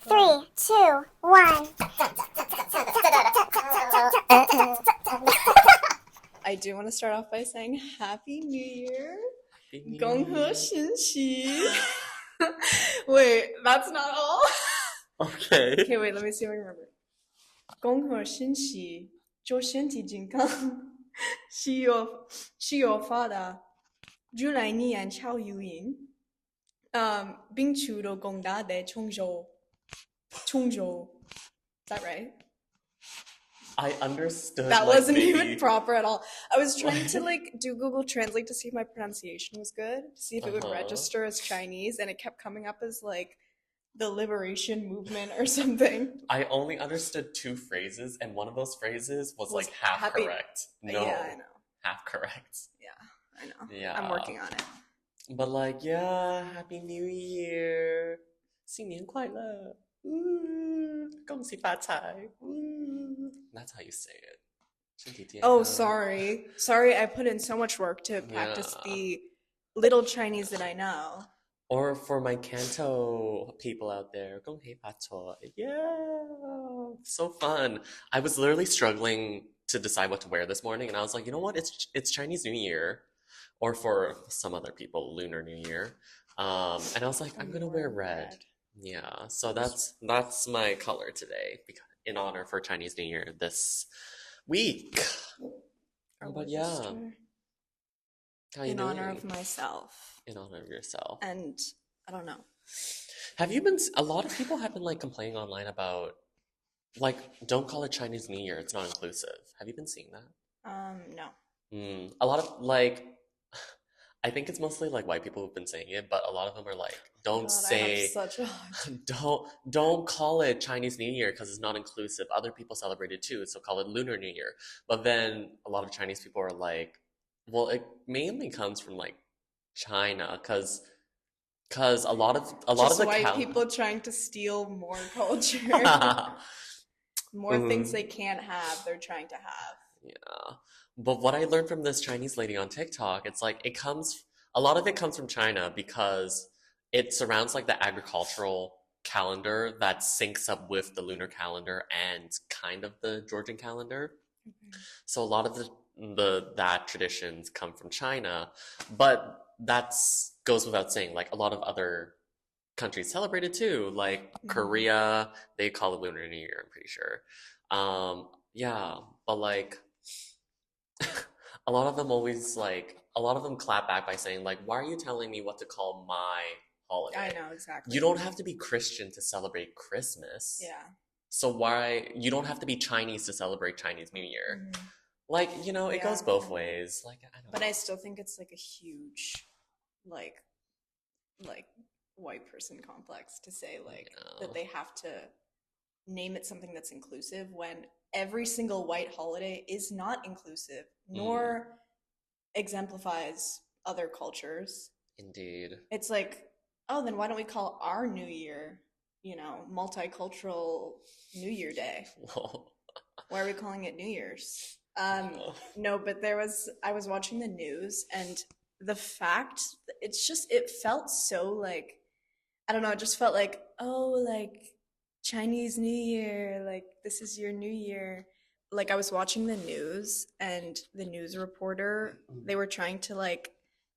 Three, two, one. I do want to start off by saying Happy New Year. Happy New Gong Year. He Xin Xi. Wait, that's not all. Okay. Okay, wait, let me see if I remember. 恭贺新喜，祝身体健康，喜有发达，祝来年超有运。并取得更大的成就。Is that right? I understood. That like, wasn't maybe... even proper at all. I was trying to do Google Translate to see if my pronunciation was good, to see if it would register as Chinese, and it kept coming up as the liberation movement or something. I only understood two phrases, and one of those phrases was half happy. Correct. No, Yeah, I know. half correct. Yeah, I know. Yeah. I'm working on it. But yeah, Happy New Year. 新年快乐. Ooh, 恭喜发财. Ooh. That's how you say it. 身体健康. Oh, sorry. Sorry, I put in so much work to practice the little Chinese that I know. Or for my Canto people out there, 恭喜发财. Yeah, so fun. I was literally struggling to decide what to wear this morning, and I was like, you know what? It's Chinese New Year, or for some other people, Lunar New Year. And I was like, I'm gonna wear red. Yeah, so that's my color today, in honor for Chinese New Year this week. But yeah, how you in doing? honor of myself. In honor of yourself. And I don't know. A lot of people have been complaining online about don't call it Chinese New Year, it's not inclusive. Have you been seeing that? No. A lot of I think it's mostly white people who've been saying it, but a lot of them are don't say don't call it Chinese New Year because it's not inclusive. Other people celebrate it too, so call it Lunar New Year. But then a lot of Chinese people are like, well, it mainly comes from China because a lot of the white people trying to steal more culture. More things they can't have, they're trying to have. Yeah. But what I learned from this Chinese lady on TikTok, it's a lot of it comes from China because it surrounds the agricultural calendar that syncs up with the lunar calendar and kind of the Georgian calendar. Okay. So a lot of that traditions come from China, but goes without saying. A lot of other countries celebrate it too, Korea, they call it Lunar New Year, I'm pretty sure. Yeah, but a lot of them clap back by saying why are you telling me what to call my holiday? I know, exactly. You don't have to be Christian to celebrate Christmas. Yeah. So you don't have to be Chinese to celebrate Chinese New Year. Mm-hmm. It goes both ways. I don't know. But I still think it's a huge white person complex to say that they have to name it something that's inclusive when every single white holiday is not inclusive nor exemplifies other cultures. Indeed. It's oh, then why don't we call our New Year, multicultural New Year Day? Whoa. Why are we calling it New Year's? No, but I was watching the news, and the fact, it felt so I don't know, it just felt Chinese New Year, this is your New Year. I was watching the news, and the news reporter, they were trying to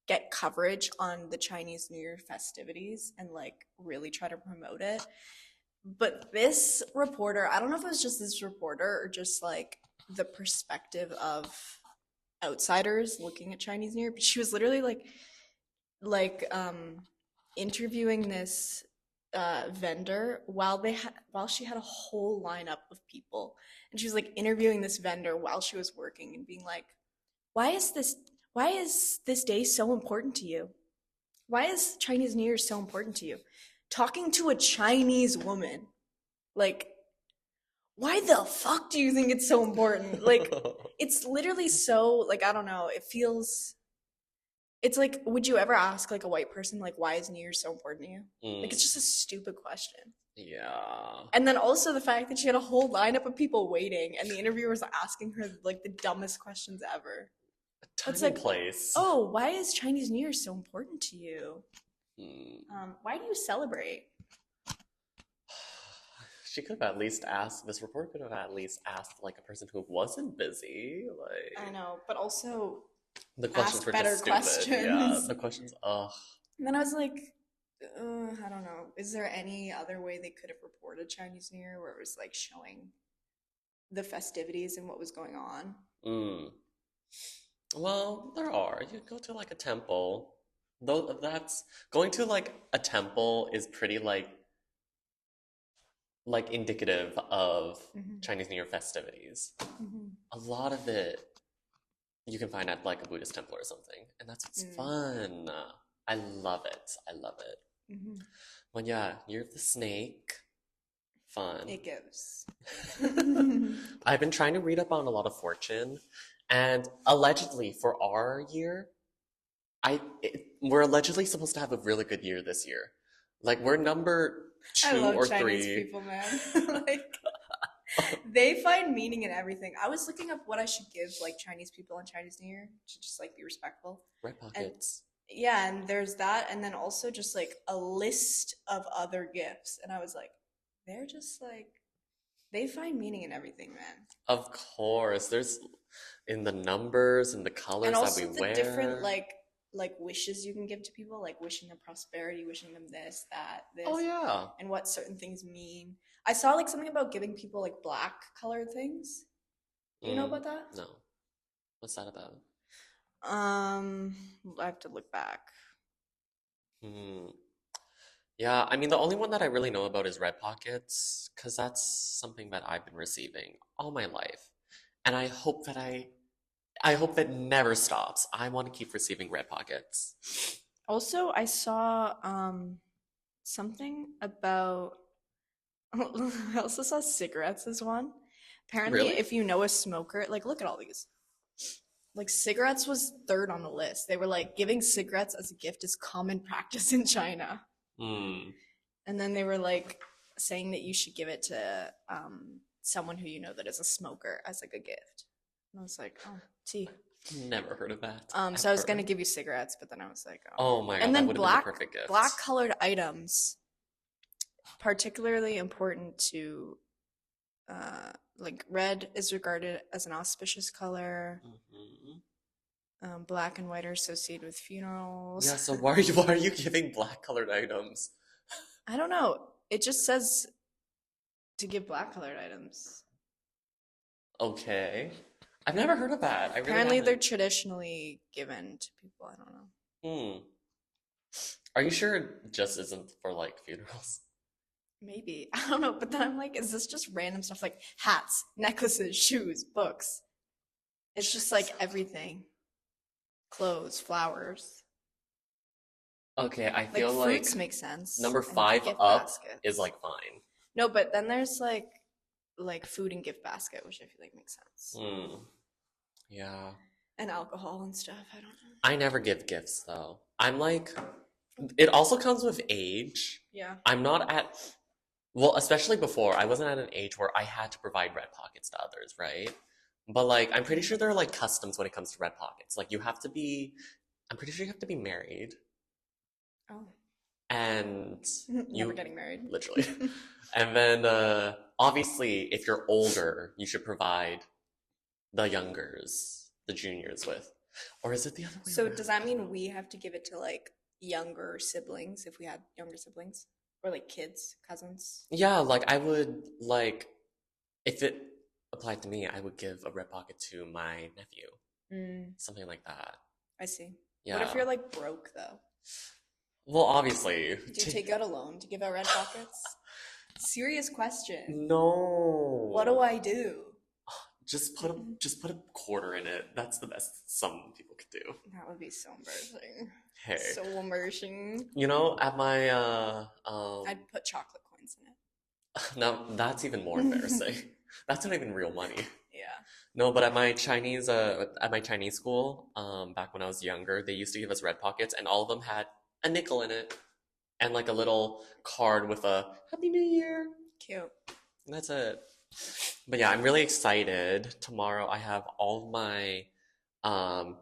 get coverage on the Chinese New Year festivities and really try to promote it. But this reporter, I don't know if it was just this reporter or just the perspective of outsiders looking at Chinese New Year, but she was literally interviewing this vendor while she had a whole lineup of people, and she was interviewing this vendor while she was working and being why is this day so important to you? Why is Chinese New Year so important to you? Talking to a Chinese woman, why the fuck do you think it's so important? It's literally so I don't know, it feels. It's would you ever ask a white person why is New Year so important to you? It's just a stupid question. Yeah. And then also the fact that she had a whole lineup of people waiting, and the interviewer was asking her the dumbest questions ever. Time and place. Oh, why is Chinese New Year so important to you? Why do you celebrate? She could have at least asked, this report could have at least asked like a person who wasn't busy. I Like know, but also the questions ask were better just stupid. Yeah, questions. the questions, ugh. And then I was like, I don't know. Is there any other way they could have reported Chinese New Year where it was like showing the festivities and what was going on? Mm. Well, there are. You go to like a temple. Though that's going to like a temple is pretty like indicative of Hmm. Chinese New Year festivities. Hmm. A lot of it you can find at like a Buddhist temple or something, and that's what's Mm. fun. I love it. I love it. Hmm. But yeah, Year of the Snake, fun. It gives. I've been trying to read up on a lot of fortune, and allegedly for our year, we're allegedly supposed to have a really good year this year. Like we're number I two love or Chinese three. people, man. Like they find meaning in everything. I was looking up what I should give like Chinese people on Chinese New Year to just like be respectful. Red And pockets. yeah, and there's that, and then also just like a list of other gifts. And I was like, they're just like they find meaning in everything, man. Of course, there's in the numbers and the And colors that we also the different wear. like wishes you can give to people, like wishing them prosperity, wishing them this, that, Oh this, yeah. and what certain things mean. I saw like something about giving people like black colored things. Do you know Mm, about that? no. What's that about? Um, I have to look back. Hmm. Yeah, I mean the only one that I really know about is red pockets, because that's something that I've been receiving all my life. And I hope that never stops. I want to keep receiving red pockets. Also, I saw something about I also saw cigarettes as one. Apparently, Really? if you know a smoker, like look at all these. Like cigarettes was third on the list. They were like giving cigarettes as a gift is common practice in China. Hmm. And then they were like saying that you should give it to someone who you know that is a smoker as like a gift. And I was like, oh, tea. Never heard of that So I was ever. gonna give you cigarettes, but then I was like, oh. Oh my God, And that then would have been the perfect black gift. colored items, particularly important to like red is regarded as an auspicious color. Hmm. Black and white are associated with Yeah, funerals. so why are you giving black colored items? I don't know. It just says to give black colored items. Okay. I've never heard of that. I really Apparently, they're haven't. traditionally given to people. I don't know. Hmm. Are you sure it just isn't for like funerals? Maybe. I don't know. But then I'm like, is this just random stuff like hats, necklaces, shoes, books? It's just like everything clothes, flowers. Okay, I Like feel like fruits make sense. number And five gift up is baskets. like fine. No, but then there's like food and gift basket, which I feel like makes sense. Hmm. Yeah. And alcohol and stuff. I don't know. I never give gifts though. I'm like, it also comes with age. Yeah. I'm not at, well, especially before, I wasn't at an age where I had to provide red pockets to others, right? But like, I'm pretty sure there are like customs when it comes to red pockets. Like, I'm pretty sure you have to be married. Oh. And Never you, getting married. literally. And then, obviously, if you're older, you should provide the youngers, the juniors with. Or is it the other way So around? does that mean we have to give it to like younger siblings if we had younger siblings? Or like kids, cousins? Yeah, like I would like if it applied to me, I would give a red pocket to my nephew. Mm, Something like that. I see. What if Yeah. you're like broke though? Well, obviously. Do you take out a loan to give out red pockets? Serious question. No. What do I do? Just put a quarter in it. That's the best some people could do. That would be so embarrassing. Hey. So embarrassing. You know, at my I'd put chocolate coins in it. now that's even more embarrassing. That's not even real money. Yeah. No, but at my Chinese school, back when I was younger, they used to give us red pockets and all of them had a nickel in it and like a little card with a Happy New Year. Cute. And that's it. But yeah, I'm really excited. Tomorrow I have all of my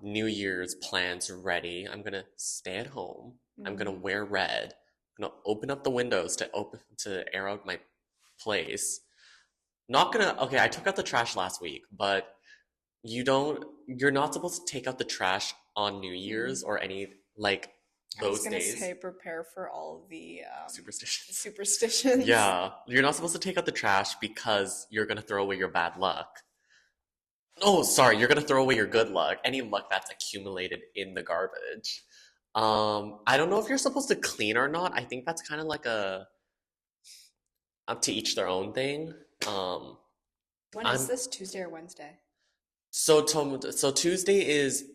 New Year's plans ready. I'm gonna stay at home. I'm gonna wear red. I'm gonna open up the windows to air out my place. Not gonna, okay, I took out the trash last week, but you're not supposed to take out the trash on New Year's or any, like, I was those gonna days. say prepare for all of the Superstitions. superstitions. Yeah, you're not supposed to take out the trash because you're gonna throw away your bad luck. Oh, sorry, you're gonna throw away your good luck, any luck that's accumulated in the garbage. I don't know if you're supposed to clean or not. I think that's kind of like a up to each their own thing. Um, When is I'm this, Tuesday or Wednesday? so Tuesday is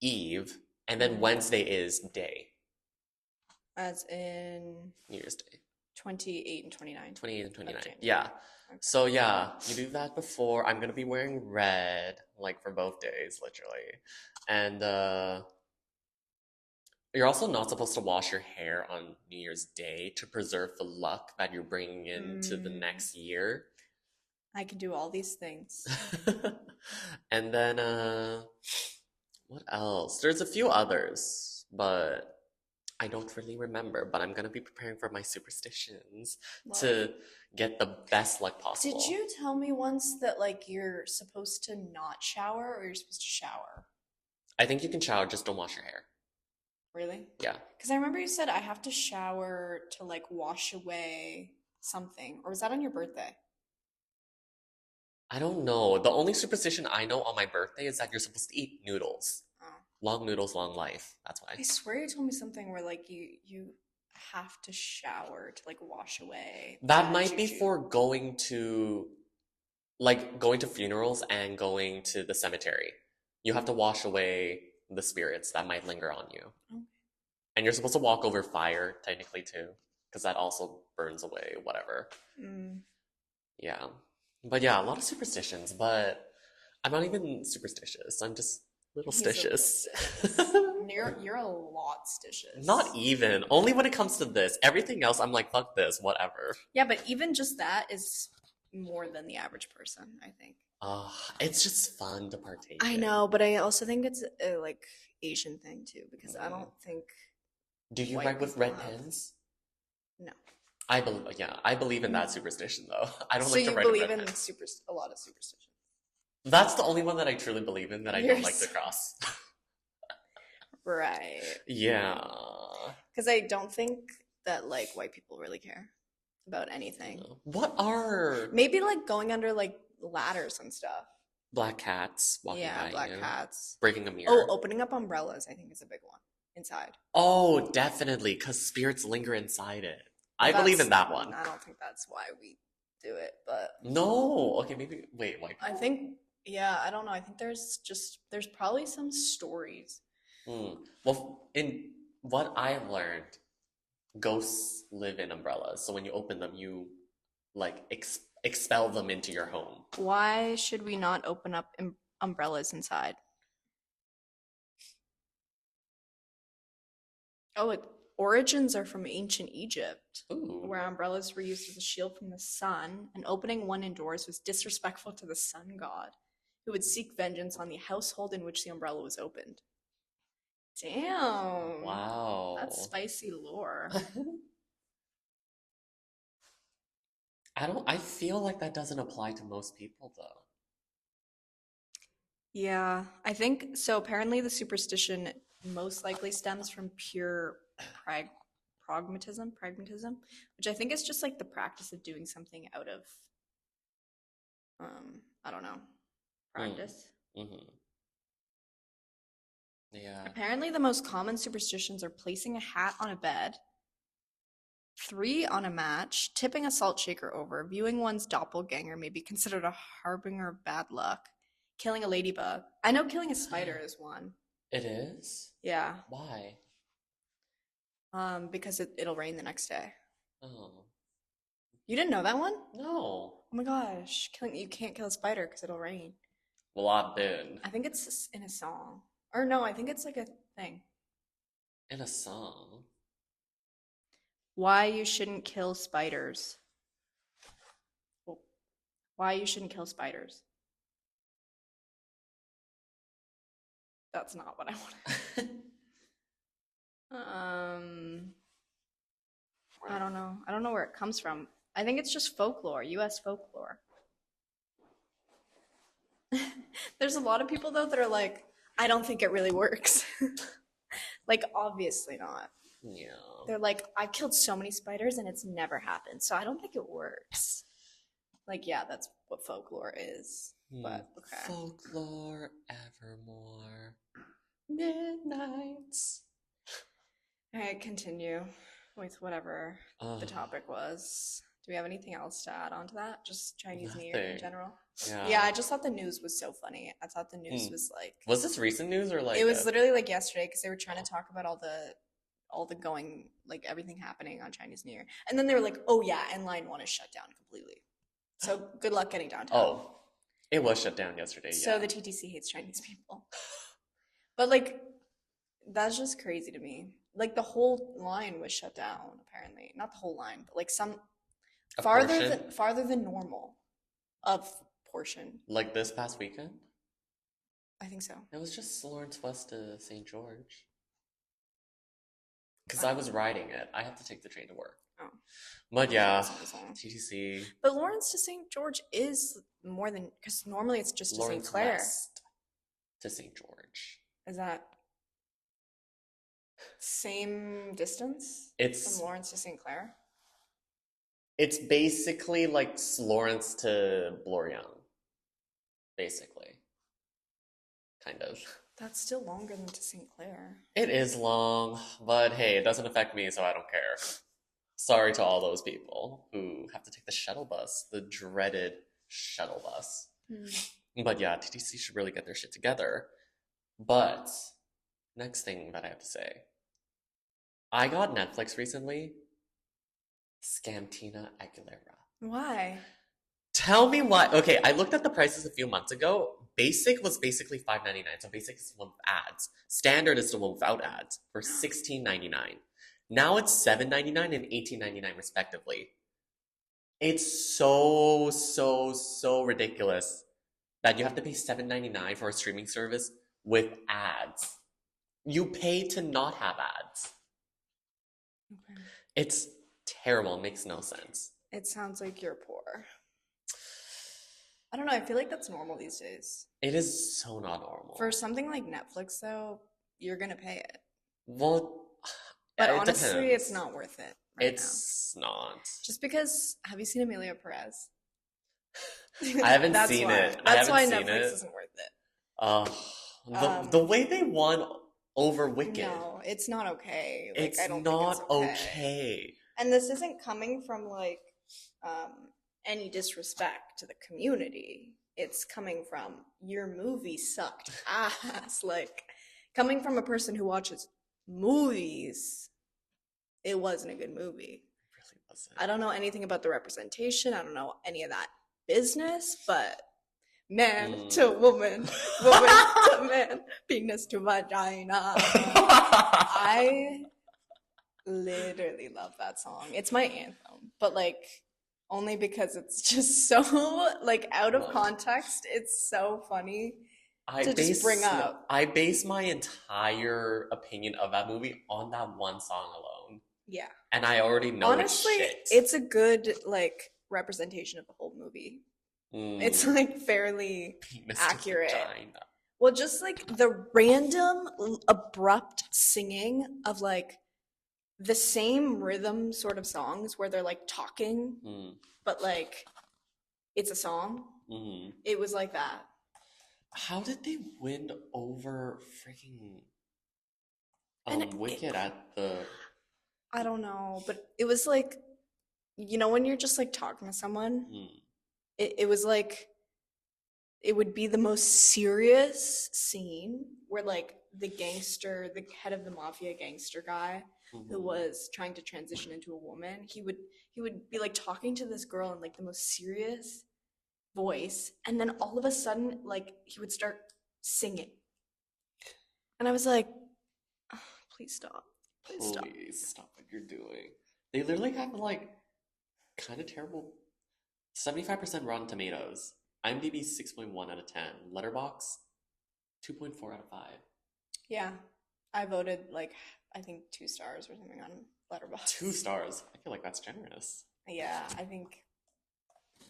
Eve, and then Mm. Wednesday is day, As in New Year's Day, 28 and 29 28 and of 29. January. Yeah. Okay. So yeah, you do that before. I'm gonna be wearing red, like for both days, literally. And you're also not supposed to wash your hair on New Year's Day to preserve the luck that you're bringing into the Mm, next year. I can do all these things. And then what else? There's a few others, but I don't really remember. But I'm gonna be preparing for my superstitions Love. to get the best luck Did possible. you tell me once that like you're supposed to not shower or you're supposed to shower? I think you can shower, just don't wash your hair. Really? Yeah. Because I remember you said I have to shower to like wash away something. Or was that on your birthday? I don't know. The only superstition I know on my birthday is that you're supposed to eat noodles. Oh. Long noodles, long life. That's why. I swear you told me something where like you have to shower to like wash away That bad might be juju. for going to funerals and going to the cemetery. You have to wash away the spirits that might linger on you. Okay. And you're supposed to walk over fire, technically, too, because that also burns away whatever. Mm. Yeah. But yeah, a lot of superstitions, but I'm not even superstitious. I'm just little He's a little stitious. stitious. You're a lot stitious. Not even. Only when it comes to this. Everything else, I'm like, fuck this, whatever. Yeah, but even just that is more than the average person, I think. It's just fun to partake I in. know, but I also think it's a like Asian thing too because I Mhm. don't think Do you white write with people red have. pens? No. I believe in that superstition though. I don't So like to you write in believe red in pens. a lot of superstitions. That's the only one that I truly believe in that I You're don't like to so- cross. Right. Yeah. Because I don't think that like white people really care about anything. What are Maybe like going under like ladders and stuff. black cats walking Yeah, by black you, cats. breaking a Oh, mirror? opening up umbrellas, I think is a big one inside. Oh, definitely, because spirits linger inside it. I But believe in that's- that one. I don't think that's why we do it, but No. Okay, maybe. Wait, white I people? think yeah, I don't know. I think there's probably some stories. Well, in what I've learned, ghosts live in umbrellas. So when you open them, you like expel them into your home. Why should we not open up umbrellas inside? Oh, origins are from ancient Egypt, Ooh. where umbrellas were used as a shield from the sun, and opening one indoors was disrespectful to the sun god, who would seek vengeance on the household in which the umbrella was opened. Damn. Wow. That's spicy lore. I feel like that doesn't apply to most people though. Yeah, I think so. Apparently, the superstition most likely stems from pure pragmatism, which I think is just like the practice of doing something out of, I don't know, practice. Mm-hmm. Yeah. Apparently, the most common superstitions are placing a hat on a bed, 3 on a match, tipping a salt shaker over, viewing one's doppelganger may be considered a harbinger of bad luck, killing a ladybug. I know killing a spider is one. It is? Yeah. Why? Because it'll rain the next day. Oh. You didn't know that one? No. Oh my gosh, you can't kill a spider because it'll rain. Well, I did. I think it's in a song. Or no, I think it's like a thing. In a song. Why you shouldn't kill spiders. Well, why you shouldn't kill spiders. That's not what I wanted. I don't know. I don't know where it comes from. I think it's just folklore, US folklore. There's a lot of people though that are like, I don't think it really works. Like, obviously not. Yeah. They're like, I've killed so many spiders and it's never happened, so I don't think it works. Like, yeah, that's what folklore is. But okay. Folklore evermore. Midnights. All right, continue with whatever the Ugh, topic was. Do we have anything else to add on to that? Just Chinese New Year in nothing. general? Yeah. Yeah, I just thought the news was so funny. I thought the news Hmm. was like Was this recent news or like it was literally like yesterday because they were trying to talk about all the going like everything happening on Chinese New Year. And then they were like, "Oh yeah, and line 1 is shut down completely." So, good luck getting downtown. Oh, it was shut down yesterday, So yeah. the TTC hates Chinese people. But like that's just crazy to me. Like the whole line was shut down apparently. Not the whole line, but like some A portion? farther than normal of portion. Like this past weekend? I think so. It was just Lawrence West to St. George. Because I was riding it. I have to take the train to work. Oh. But yeah, That's all. TTC. But Lawrence to St. George is more than because normally it's just to St. Lawrence Clair. West to St. George. Is that same distance It's from Lawrence to St. Clair? it's basically like Lawrence to Blorian. Basically. Kind of. That's still longer than to St. Clair. It is long, but hey, it doesn't affect me, so I don't care. Sorry to all those people who have to take the shuttle bus, the dreaded shuttle bus. But yeah, TTC should really get their shit together. But next thing that I have to say, I got Netflix recently. Scamtina Aguilera. Why? Tell me why. Okay, I looked at the prices a few months ago. Basic was basically $5.99, so basic is the one with ads. Standard is the one without ads for $16.99. Now it's $7.99 and $18.99 respectively. It's so ridiculous that you have to pay $7.99 for a streaming service with ads. You pay to not have ads. Okay. It's terrible. It makes no sense. It sounds like you're poor. I don't know. I feel like that's normal these days. It is so not normal. For something like Netflix, though, you're gonna pay it. Well, But it honestly, depends. it's not worth it right It's not. Just because, have you seen Amelia Perez? I haven't That's seen why. it. I That's why haven't seen Netflix it. isn't worth it. The way they won over Wicked, No, it's not okay. Like, it's I don't not think it's okay. And this isn't coming from like any disrespect to the community. It's coming from your movie sucked ass. Like coming from a person who watches movies, it wasn't a good movie. It really wasn't. I don't know anything about the representation. I don't know any of that business, but man to woman, woman to man, penis to vagina. I literally love that song. It's my anthem, but like only because it's just so like out of context. It's so funny to just bring up. I base my entire opinion of that movie on that one song alone. Yeah. And I already know honestly, it's a good like representation of the whole movie. It's like fairly Penis accurate. to vagina. Well, just like the random abrupt singing of like the same rhythm sort of songs where they're like talking, but like it's a song. It was like that. How did they win over freaking Wicked at the... I don't know, but it was like, you know, when you're just like talking to someone, it was like, it would be the most serious scene where like the gangster, the head of the mafia gangster guy who was trying to transition into a woman, he would be like talking to this girl in like the most serious voice, and then all of a sudden like he would start singing, and I was like, oh, please stop. Please stop what you're doing. They literally have like kind of terrible 75% Rotten Tomatoes. IMDb 6.1 out of 10. Letterboxd 2.4 out of 5. Yeah, I voted like I think 2 stars or something on Letterboxd. 2 stars. I feel like that's generous. Yeah, I think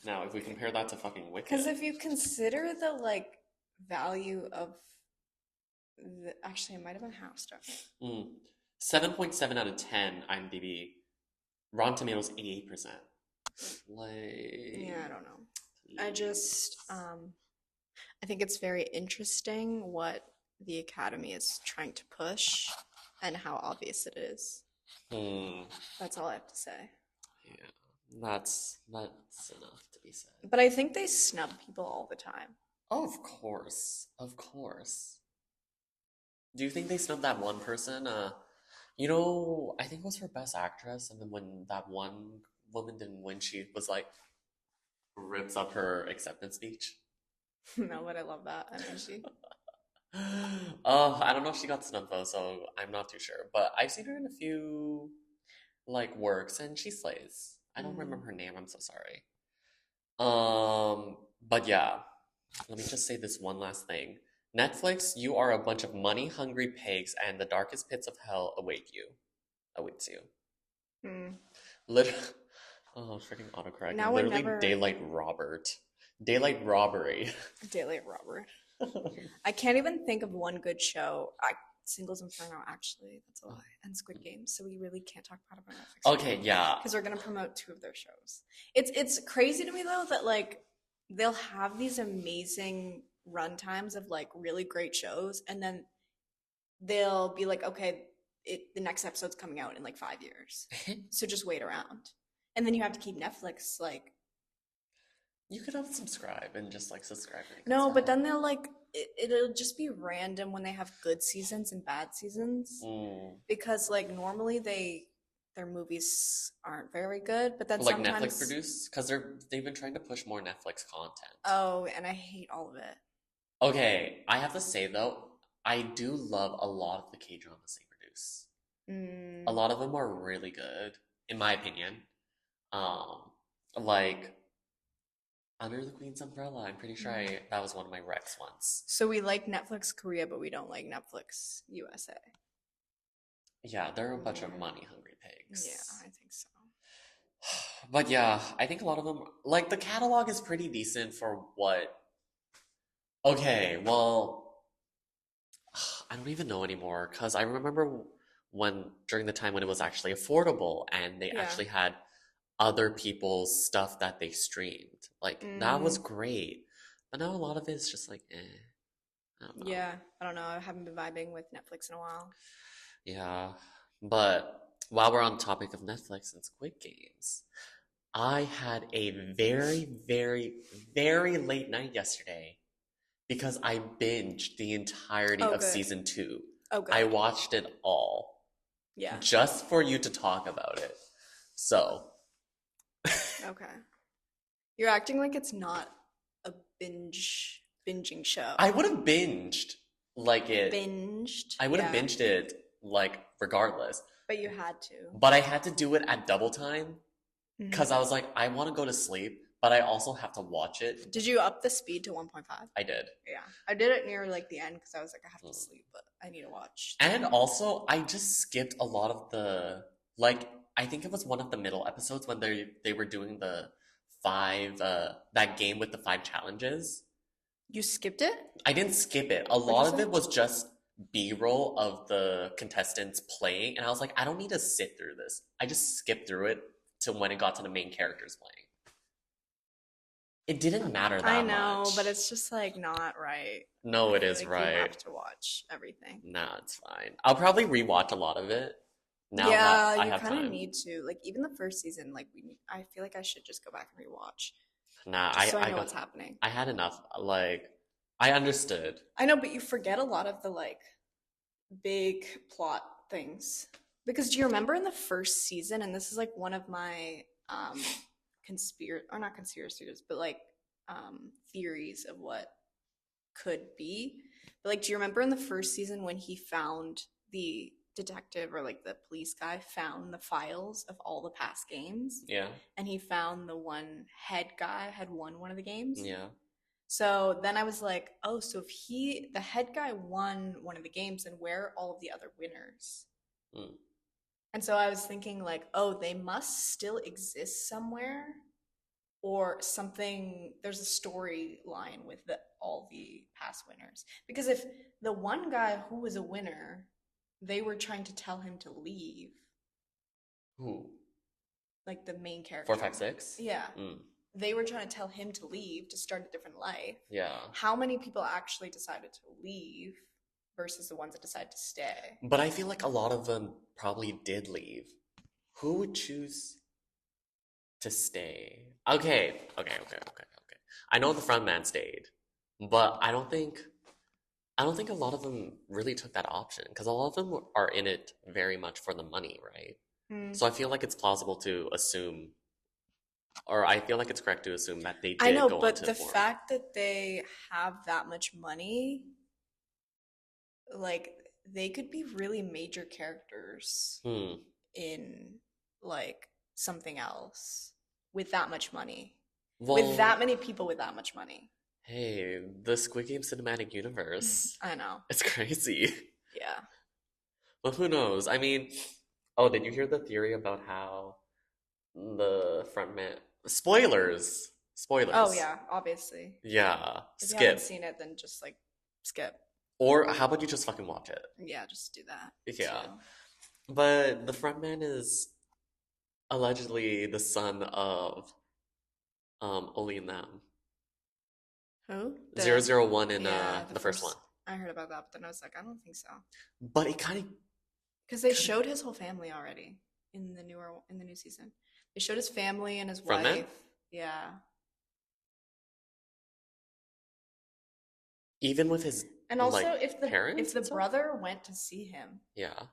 Now, if we compare that to fucking because Wicked, if you consider the like value of the actually it might have been half star. mm, 7.7 out of 10 IMDb. Rotten Tomatoes 88%. Yeah, I Like, don't know. I just I think it's very interesting what the Academy is trying to push and how obvious it is. hmm, That's all I have to say. yeah, that's enough to be said. But I think they snub people all the time. Oh, of course, of course. Do you think they snubbed that one person? I think it was for Best Actress, and then when that one woman didn't win, she was like rips up her acceptance speech. No, but I love that energy. I don't know if she got snubbed though, so I'm not too sure. But I've seen her in a few like works, and she slays. I don't Mm. remember her name. I'm so sorry. But yeah, let me just say this one last thing. Netflix, you are a bunch of money-hungry pigs, and the darkest pits of hell awaits you. Mm. Literally, oh, freaking autocorrect. Now would Literally, never daylight robbery. Daylight Robert. I can't even think of one good show. Singles Inferno, actually, that's a lie, and Squid Game. So we really can't talk about it on Netflix. Okay, yeah. Because we're gonna promote two of their shows. It's crazy to me though that like they'll have these amazing run times of like really great shows, and then they'll be like, okay, the next episode's coming out in like 5 years, so just wait around, and then you have to keep Netflix like You could unsubscribe and just like subscribe when it comes no, but out. then they'll like it'll just be random when they have good seasons and bad seasons Mm. because like normally their movies aren't very good, but then Like Netflix sometimes produced, because they've been trying to push more Netflix content. oh, and I hate all of it. Okay, I have to say though, I do love a lot of the K dramas they produce. A Mm, lot of them are really good, in my opinion. Um, like Under the Queen's Umbrella, I'm pretty sure mm. that was one of my recs once. So we like Netflix Korea, but we don't like Netflix USA. Yeah, they're a bunch of Yeah, money-hungry yeah, pigs. I think so. But yeah, I think a lot of them, like the catalog is pretty decent for what. Okay, well, I don't even know anymore because I remember when during the time when it was actually affordable and they Yeah. actually had other people's stuff that they streamed. Like that was Mm, great. But now a lot of it is just like, I don't know. yeah, I don't know. I haven't been vibing with Netflix in a while. Yeah. But while we're on the topic of Netflix and Squid Games, I had a very, very, very late night yesterday because I binged the entirety Oh, of good. season two. Oh, I good. watched it all Yeah. just for you to talk about it. So, Okay. You're acting like it's not a binging show. I would have binged like it. Binged. I would have Yeah, binged it like regardless. but you had to. But I had to do it at double time because Mhm. I was like, I want to go to sleep, but I also have to watch it. Did you up the speed to 1.5? I did. Yeah. I did it near like the end because I was like, I have to Mm. sleep, but I need to watch. And also, I just skipped a lot of the like. I think it was one of the middle episodes when they were doing the five that game with the five challenges. You skipped it? I didn't skip it. A What'd you lot of say? it was just B-roll of the contestants playing, and I was like, I don't need to sit through this. I just skipped through it to when it got to the main characters playing. It didn't matter I that know, much. but it's just like not right. No, I it feel is like you right. have to watch everything. Nah, it's fine. I'll probably rewatch a lot of it now Yeah, that I you have kind of time. need to. Like even the first season, like I feel like I should just go back and rewatch Nah, just so I I know got what's happening. I had enough. Like I understood. I know, but you forget a lot of the like big plot things. Because do you remember in the first season, and this is like one of my not conspiracies, but like theories of what could be. But like, do you remember in the first season when he found the detective or like the police guy found the files of all the past games? Yeah. And he found the one head guy had won one of the games. Yeah. So then I was like, oh, so if the head guy won one of the games, then where are all of the other winners? Mm. And so I was thinking like, oh, they must still exist somewhere or something. There's a storyline with all the past winners. Because if the one guy who was a winner, they were trying to tell him to leave, Who? like the main Four, character. five, six? Yeah. Mm. They were trying to tell him to leave to start a different life. Yeah. How many people actually decided to leave versus the ones that decided to stay? But I feel like a lot of them probably did leave. Who would choose to stay? Okay. I know the front man stayed, but I don't think a lot of them really took that option because a lot of them are in it very much for the money, right? Hmm. So I feel like it's plausible to assume, or I feel like it's correct to assume that they I did know, go on but to the form. fact that they have that much money, like they could be really major characters Hmm. in like something else with that much money. With Well, that many people with that much money. hey, the Squid Game cinematic universe. I know. It's crazy. Yeah. But who knows? I mean, oh, did you hear the theory about how the frontman spoilers? Oh Spoilers. yeah, obviously. Yeah, If you haven't skip. seen it, then just like skip. Or how about you just fucking watch it? Yeah, just do that Yeah. too. But the frontman is allegedly the son of Oli and them. Who? 001 in Yeah, the first one. I heard about that, but then I was like, I don't think so. But it kind of Because they showed his whole family already in the new season. They showed his family and his Frontman? wife. Yeah. even with his And also like if parents the and stuff? brother went to see him Yeah.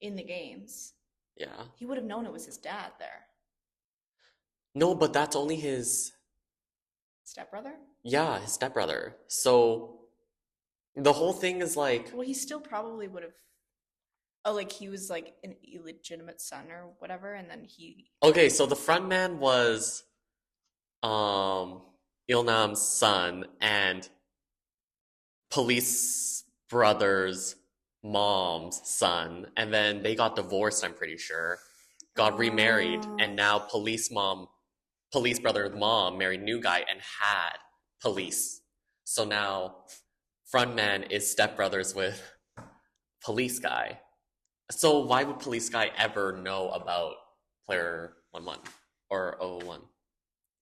in the games, Yeah. he would have known it was his dad there. No, but that's only his Stepbrother? yeah, his stepbrother. So the whole thing is like Well, he still probably would have. Oh, like he was like an illegitimate son or whatever, and then he. okay, so the front man was um Ilnam's son and police brother's mom's son, and then they got divorced, I'm pretty sure. Got remarried, Oh. and now police brother's mom married new guy and had police. So now frontman is stepbrothers with police guy. So why would police guy ever know about player 11 or 001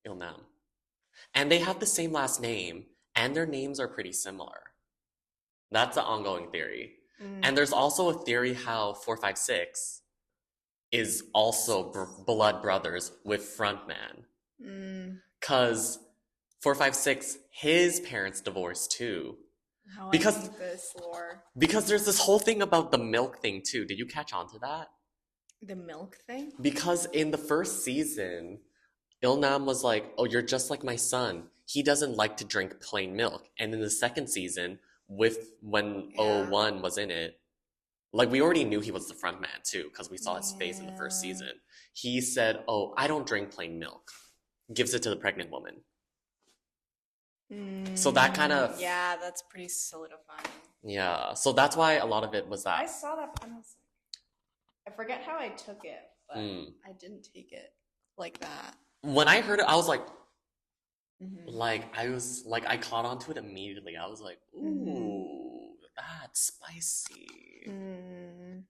Ilnam? And they have the same last name, and their names are pretty similar. That's the ongoing theory. And there's also a theory how 456 is also blood brothers with frontman. Because 456, his parents divorced too. How Because- I hate this lore. Because there's this whole thing about the milk thing too. Did you catch on to that? The milk thing? Because in the first season, Ilnam was like, oh, you're just like my son. He doesn't like to drink plain milk. And in the second season, when Yeah. 01 was in it, like we already knew he was the front man too, because we saw his face in the first Yeah. season. He said, oh, I don't drink plain milk. Gives it to the pregnant woman. So that kind of Yeah, that's pretty solidifying. yeah. So that's why a lot of it was I that. saw that and I was like, I forget how I took it, but Mm. I didn't take it like that. When I heard it, I was like, Mhm. I caught on to it immediately. I was like, Mm-hmm. ooh, that's spicy. Mm.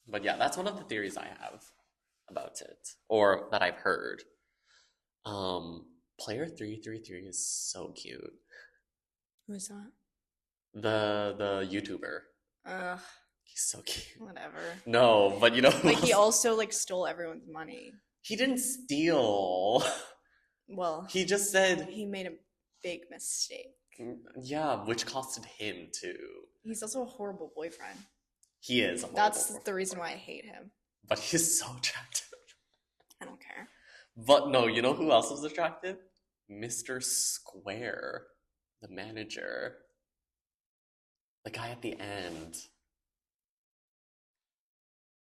But yeah, that's one of the theories I have about it, or that I've heard. Player 333 is so cute. Who's that? The YouTuber. Ugh, He's so cute. whatever. No, but you know who Like he else- also like stole everyone's money. he didn't steal. Well, He just said, he made a big mistake. yeah, which costed him too. He's also a horrible boyfriend. He is. A That's horrible the reason boyfriend. why I hate him. But he's so attractive. I don't care. But no, you know who else was attractive? Mr. Square, the manager. The guy at the end.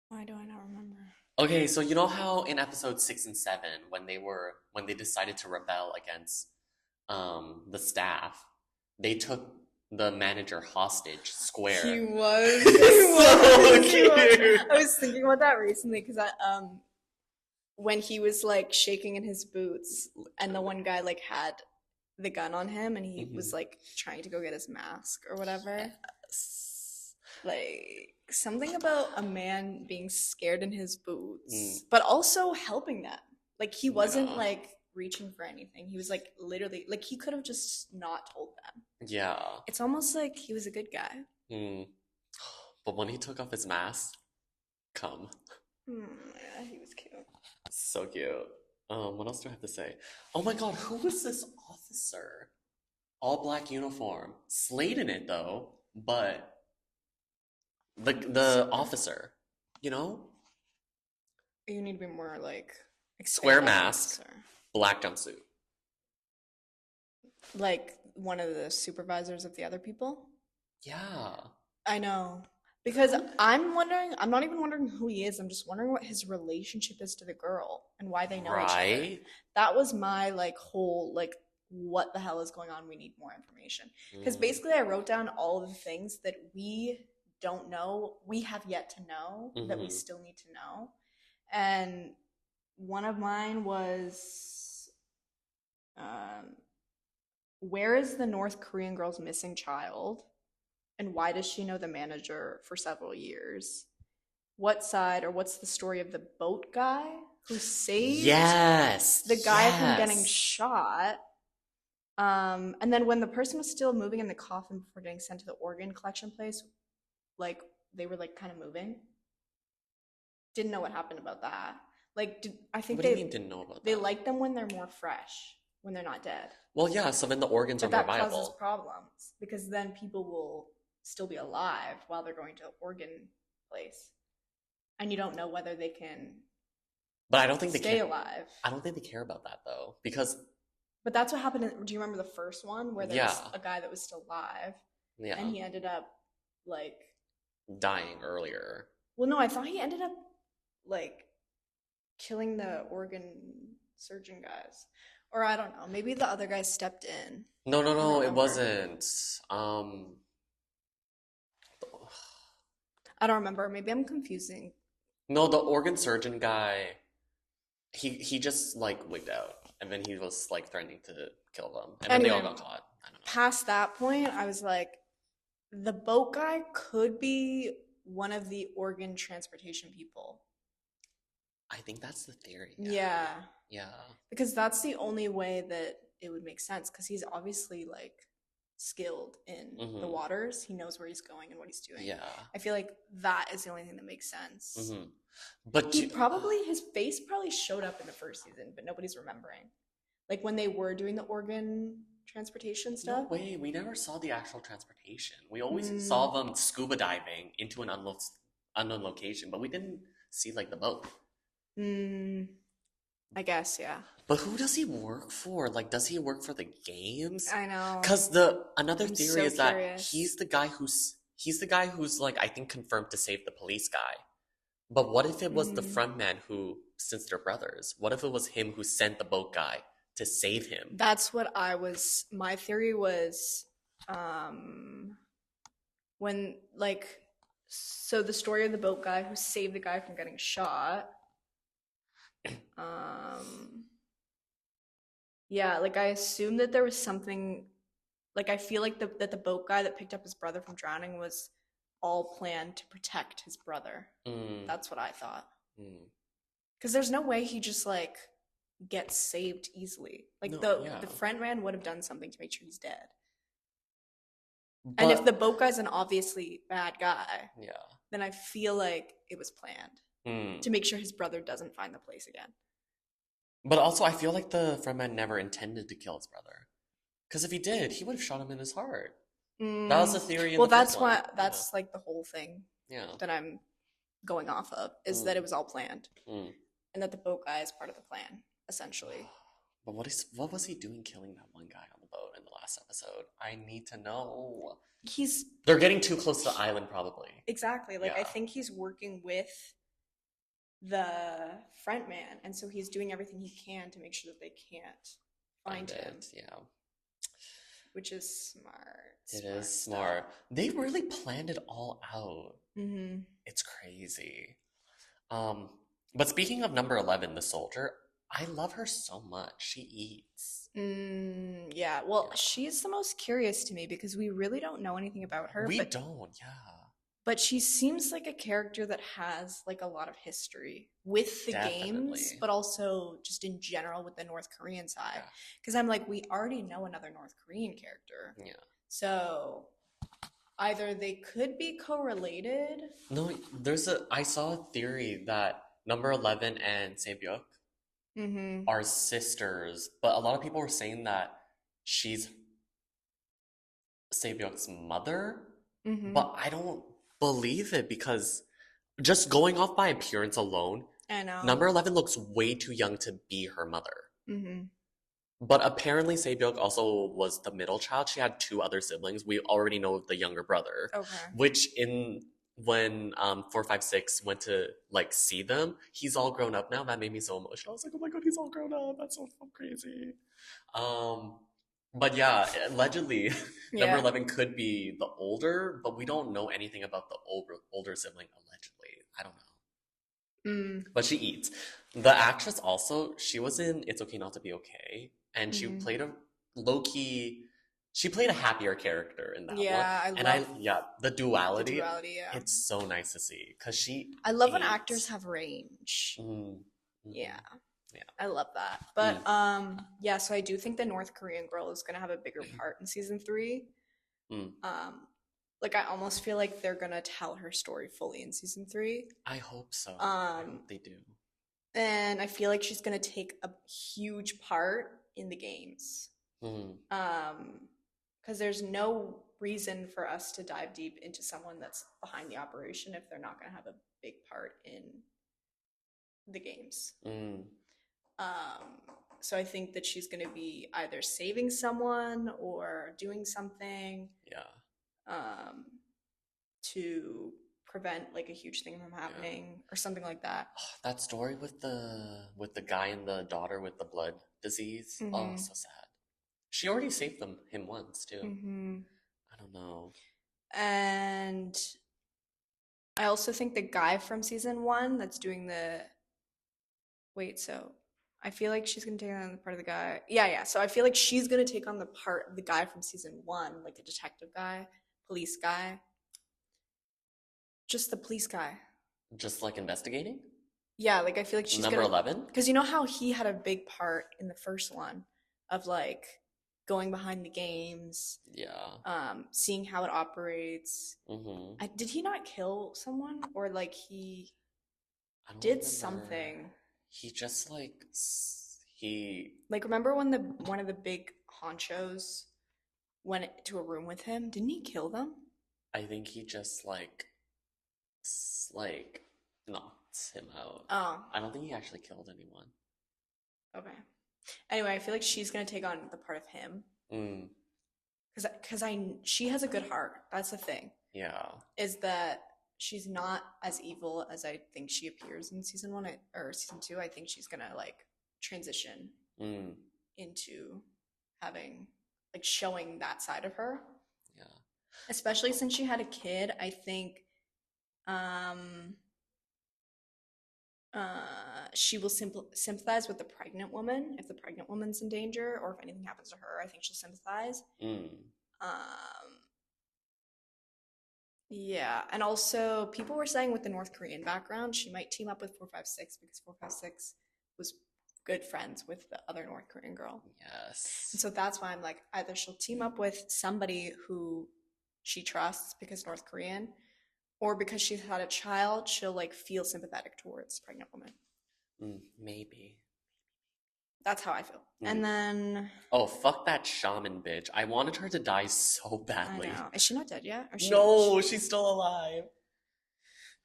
Why do I not remember? Okay, so you know how in episode 6 and 7, when they decided to rebel against the staff, they took the manager hostage He square. was. So He was. cute. I was thinking about that recently because when he was like shaking in his boots, and the one guy like had the gun on him, and he was like trying to go get his mask or whatever. Yes. Like something about a man being scared in his boots, Mm. but also helping them. Like he wasn't Yeah. like reaching for anything. He was like literally like he could have just not told them. Yeah. It's almost like he was a good guy. Mm. But when he took off his mask, come. Yeah, he was cute. So cute. What else do I have to say? Oh my God, who was this officer? All black uniform. Slade in it though, but the officer, you know? You need to be more like Square expand on mask, officer. black jumpsuit. Like one of the supervisors of the other people. Yeah. I know. Because I'm wondering, I'm not even wondering who he is. I'm just wondering what his relationship is to the girl and why they know each other. Right? That was my like whole like what the hell is going on? We need more information. Because basically I wrote down all of the things that we don't know, we have yet to know, that we still need to know. And one of mine was where is the North Korean girl's missing child? And why does she know the manager for several years? What side or what's the story of the boat guy who saved Yes. the guy from yes. getting shot? And then when the person was still moving in the coffin before getting sent to the organ collection place, like they were like kind of moving. Didn't know what happened about that. Like, I think What do you mean didn't know about they that? like them when they're more fresh, when they're not dead. Well, yeah, so then the organs But are more that causes viable. problems because then people will still be alive while they're going to organ place, and you don't know whether they can But I don't think they stay care. alive. I don't think they care about that though, because But that's what happened. Do you remember the first one where there was a guy that was still alive, yeah, and he ended up like dying earlier. Well, no, I thought he ended up like killing the organ surgeon guys, or I don't know. Maybe the other guy stepped in. No, I don't it remember. wasn't. I don't remember. Maybe I'm confusing. No, the organ surgeon guy, he just like wigged out, and then he was like threatening to kill them, and then they all Anyway, got caught. I don't know. Past that point, I was like, the boat guy could be one of the organ transportation people. I think that's the theory. Yeah. Yeah. Because that's the only way that it would make sense, because he's obviously like skilled in the waters. He knows where he's going and what he's doing. Yeah. I feel like that is the only thing that makes sense. But his face probably showed up in the first season, but nobody's remembering. Like when they were doing the organ transportation stuff. No way, we never saw the actual transportation. We always saw them scuba diving into an unknown location, but we didn't see like the boat. I guess, yeah. But who does he work for? Like, does he work for the games? I know. Because another theory is that he's the guy who's like, I think, confirmed to save the police guy. But what if it was the front man who, since they're brothers, what if it was him who sent the boat guy to save him? That's what my theory was, when, like, so the story of the boat guy who saved the guy from getting shot, yeah, like, I assume that there was something, like, I feel like that the boat guy that picked up his brother from drowning was all planned to protect his brother. That's what I thought. Because there's no way he just, like, gets saved easily. Like, the front man would have done something to make sure he's dead. And if the boat guy's an obviously bad guy, then I feel like it was planned to make sure his brother doesn't find the place again. But also, I feel like the front man never intended to kill his brother. Because if he did, he would have shot him in his heart. That was the theory. Well, that's why like the whole thing. Yeah. That I'm going off of is that it was all planned, and that the boat guy is part of the plan, essentially. But what was he doing killing that one guy on the boat in the last episode? I need to know. They're getting too close to the island, probably. Exactly. Like, I think he's working with the front man, and so he's doing everything he can to make sure that they can't find him. Yeah. which is smart. It Smart is smart. stuff. They really planned it all out. Mm-hmm. It's crazy. Um, but speaking of number 11, the soldier, I love her so much. She eats. Yeah. Well, Yeah. she's the most curious to me because we really don't know anything about her, We don't, yeah. but she seems like a character that has like a lot of history with the games, Definitely. but also just in general with the North Korean side. Yeah. Because I'm like, we already know another North Korean character. Yeah. So either they could be correlated. No, I saw a theory that number 11 and Sebyuk Mm-hmm. are sisters, but a lot of people were saying that she's Sebyuk's mother, Mm-hmm. but I don't believe it because just going off by appearance alone, I know. number 11 looks way too young to be her mother. Mm-hmm. But apparently Sebyuk also was the middle child. She had two other siblings. We already know the younger brother, Okay. which in when 456 went to like see them, he's all grown up now. That made me so emotional. I was like, oh my god, he's all grown up. That's so crazy. Um, but yeah, allegedly number Yeah. 11 could be the older, but we don't know anything about the older sibling allegedly. I don't know. But she eats. The actress also, she was in It's Okay Not to Be Okay, and she Mm-hmm. played a low key. She played a happier character in that one, Yeah, I and love the the duality. duality. Yeah. It's so nice to see because she I love when eats. actors have range. Mm, Yeah. yeah. I love that. But yeah, so I do think the North Korean girl is gonna have a bigger part in season 3. Mm. Like I almost feel like they're gonna tell her story fully in season 3. I hope so. I hope they do. And I feel like she's gonna take a huge part in the games. Mm. Because there's no reason for us to dive deep into someone that's behind the operation if they're not gonna have a big part in the games. Mm. So I think that she's going to be either saving someone or doing something Yeah. to prevent like a huge thing from happening or something like that. That story with the guy and the daughter with the blood disease. Oh, Mm-hmm. so sad. She already saved him once too. Mm-hmm. I don't know. And I also think the guy from season 1 that's doing the so I feel like she's gonna take on the part of the guy. Yeah. So I feel like she's gonna take on the part of the guy from season 1, like the detective guy, police guy, just the police guy. Just like investigating? Yeah, like I feel like she's Number gonna 11? because you know how he had a big part in the first one of like going behind the games, Yeah. seeing how it operates. Mm-hmm. Did he not kill someone or like he I don't did remember. something? He just he Like remember when one of the big honchos went to a room with him? Didn't he kill them? I think he just like knocked him out. Oh, I don't think he actually killed anyone. okay. Anyway, I feel like she's gonna take on the part of him Mm. because she has a good heart. That's the thing. Yeah. Is that she's not as evil as I think she appears in season 1 or season 2. I think she's gonna like transition into having like showing that side of her. Yeah. Especially since she had a kid, I think she will sympathize with the pregnant woman if the pregnant woman's in danger or if anything happens to her. I think she'll sympathize. Yeah, and also people were saying with the North Korean background, she might team up with 456 because 456 was good friends with the other North Korean girl. Yes. And so that's why I'm like, either she'll team up with somebody who she trusts because North Korean, or because she's had a child, she'll like feel sympathetic towards pregnant woman. Maybe. That's how I feel. And then oh, fuck that shaman bitch. I wanted her to die so badly. I know. Is she not dead yet? Or No, she's still alive.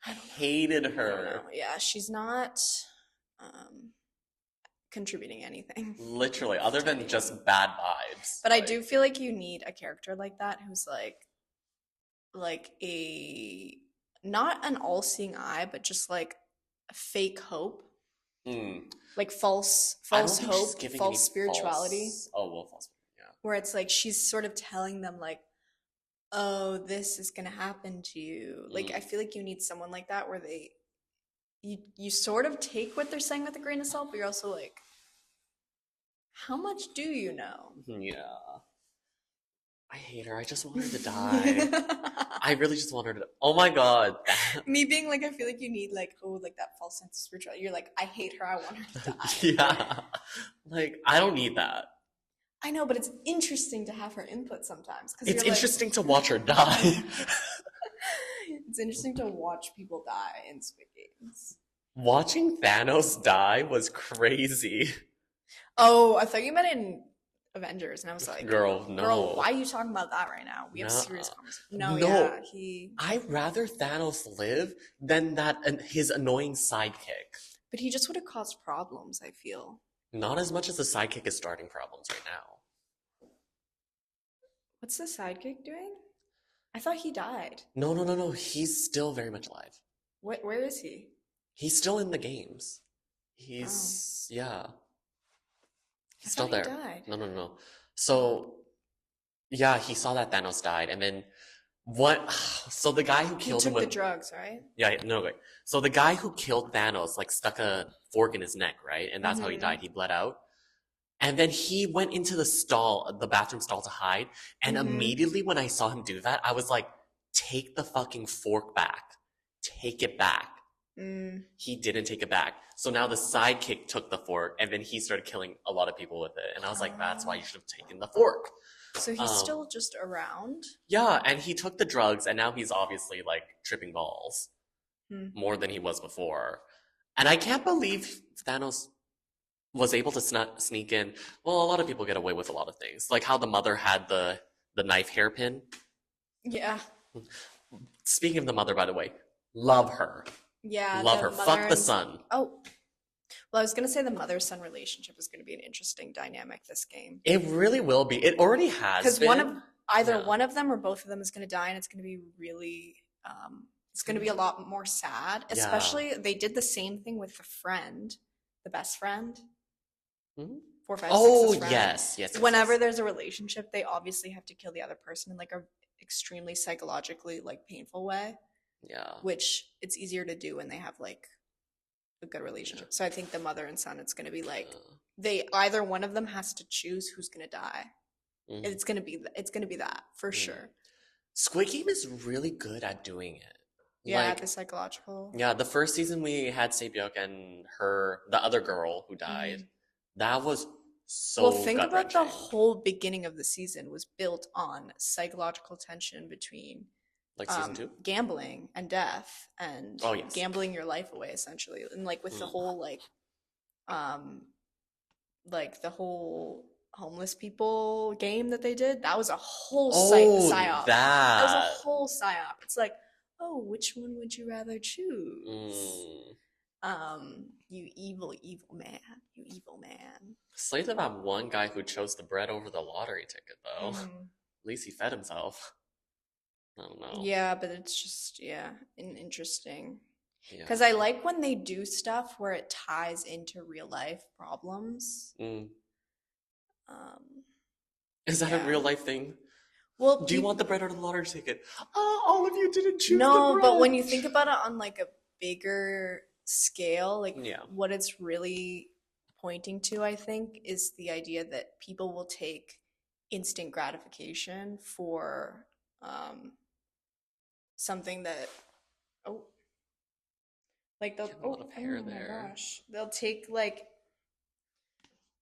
I hated her. Yeah, she's not contributing anything. Literally, other than just bad vibes. But I do feel like you need a character like that who's like a not an all-seeing eye, but just like a fake hope. Like false hope, false spirituality. Oh, well, false. Yeah. where it's like she's sort of telling them like, oh, this is gonna happen to you. Like I Mm, feel like you need someone like that where you sort of take what they're saying with a grain of salt, but you're also like, how much do you know? yeah. I hate her. I just want her to die. I really just want her to. Oh my god. Me being like, I feel like you need like, oh, like that false sense of spirituality. You're like, I hate her. I want her to die. Yeah. Like, I don't need that. I know, but it's interesting to have her input sometimes because It's you're like, interesting to watch her die. it's interesting to watch people die in Squid Games. Watching Thanos die was crazy. Oh, I thought you meant in Avengers, and I was like, Girl, girl, no. why are you talking about that right now? We have serious Nah. conversation. No, No. yeah, he, I'd rather Thanos live than that and his annoying sidekick. but he just would have caused problems, I feel. Not as much as the sidekick is starting problems right now. What's the sidekick doing? I thought he died. No, no, no, no. He's still very much alive. Where is he? He's still in the games. Oh, Yeah. I He's still thought he there. died. No, no, no, no. So, yeah, he saw that Thanos died, and then what? So the guy who He killed him took the with, drugs, right? yeah, no, wait. So the guy who killed Thanos like stuck a fork in his neck, right? And that's how he Mm-hmm. died. He bled out. And then he went into the stall, the bathroom stall to hide. And Mm-hmm. immediately when I saw him do that, I was like, take the fucking fork back. Take it back. Mm. He didn't take it back. So now the sidekick took the fork and then he started killing a lot of people with it. And I was like, that's why you should have taken the fork. So he's still just around? Yeah, and he took the drugs and now he's obviously like tripping balls Hmm. more than he was before. And I can't believe Thanos was able to sneak in. Well, a lot of people get away with a lot of things, like how the mother had the knife hairpin. Yeah. Speaking of the mother, by the way, love her, Yeah, love the her. mother Fuck the and son. oh, well, I was gonna say the mother-son relationship is gonna be an interesting dynamic this game. It really will be. It already has Because been. either Yeah. one of them or both of them is gonna die, and it's gonna be really, it's gonna be a lot more sad. Yeah. Especially they did the same thing with the friend, the best friend, Mhm. 456's friend. Yes. Whenever there's a relationship, they obviously have to kill the other person in like a extremely psychologically like painful way, Yeah. which it's easier to do when they have like a good relationship. So I think the mother and son, it's going to be like they either one of them has to choose who's going to die. Mhm. It's going to be that for sure. Squid Game is really good at doing it. Yeah, Like, the psychological. yeah, the first season we had Sebyuk and the other girl who died. That was so Well, think about the gut-wrenching. whole beginning of the season was built on psychological tension between Like season 2? gambling and death and Oh, yes. gambling your life away essentially, and like with the whole like the whole homeless people game that they did, that was a whole psyop. That was a that. whole psyop. It's like, oh, which one would you rather choose? You evil, evil man. You evil man. Slave to that one guy who chose the bread over the lottery ticket, though. Mhm. At least he fed himself. I don't know. Yeah, but it's just interesting. Yeah. Because I like when they do stuff where it ties into real life problems. Is that Yeah. a real life thing? Well, Do you want the bread or the lottery ticket? Oh, all of you didn't choose the no, bread. but when you think about it on like a bigger scale, like Yeah. what it's really pointing to, I think, is the idea that people will take instant gratification for something that like they'll You have a lot of hair oh my there. gosh, they'll take like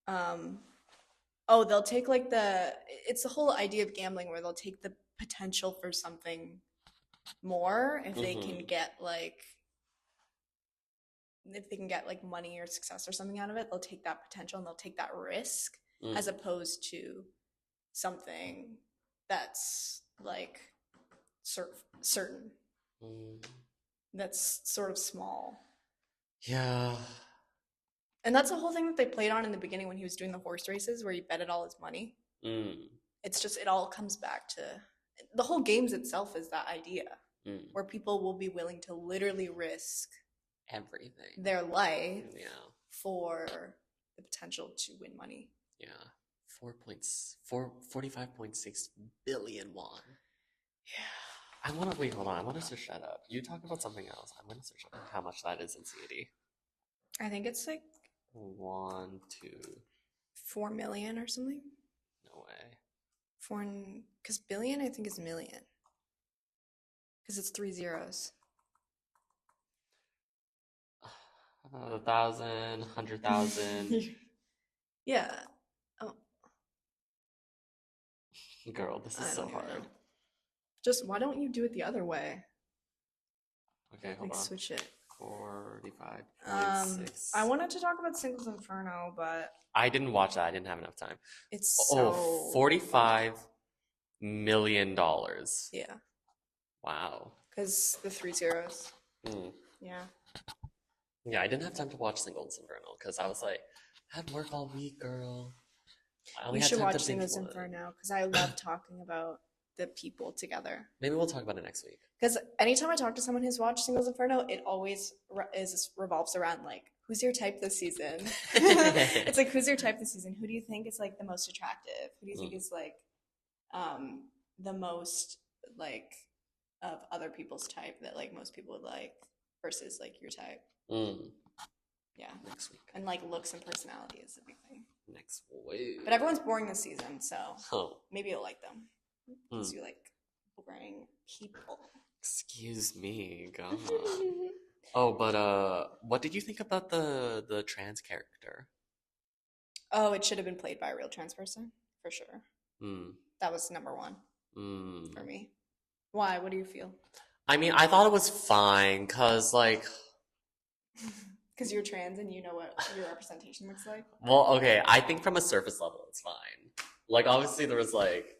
they'll take like it's the whole idea of gambling where they'll take the potential for something more if they can get like money or success or something out of it. They'll take that potential and they'll take that risk as opposed to something that's like certain, that's sort of small. Yeah. And that's the whole thing that they played on in the beginning when he was doing the horse races where he betted all his money. It's just, it all comes back to the whole games itself is that idea where people will be willing to literally risk Everything. their life Yeah. for the potential to win money. Yeah. 45.6 billion won. Yeah. I want to wait. Hold on. I want to search that up. You talk about something else. I'm going to search up how much that is in CAD. I think it's like 1, 2. 4 million or something. No way. Foreign, because billion I think is million. Because it's 3 zeros. 1,000, 100,000. Yeah. Oh, Girl, this is I so don't even hard. know. Just why don't you do it the other way? Okay, hold Like on. switch it. 45.6. I wanted to talk about Singles Inferno, but I didn't watch that. I didn't have enough time. it's Oh, so $45 million. yeah. Wow. Because the 3 zeros. Mm. Yeah. Yeah, I didn't have time to watch Singles Inferno because I was like, I had work all week, girl. I only You had should time watch to binge Singles one. Inferno because I love talking about the people together. Maybe we'll talk about it next week. Because anytime I talk to someone who's watched Singles Inferno, it always revolves around like, who's your type this season? It's like, who's your type this season? Who do you think is like the most attractive? Who do you think is like the most like of other people's type that like most people would like versus like your type? Mm. Yeah. Next week. And like looks and personality is a big thing. Next week. But everyone's boring this season, so maybe you'll like them. Because you like boring people. Excuse me, God. Oh, but what did you think about the trans character? Oh, it should have been played by a real trans person, for sure. Mm. That was number one Mm. for me. Why? What do you feel? I mean, I thought it was fine, cause like, Because you're trans and you know what your representation looks like? well, okay, I think from a surface level, it's fine. Like, obviously, there was like,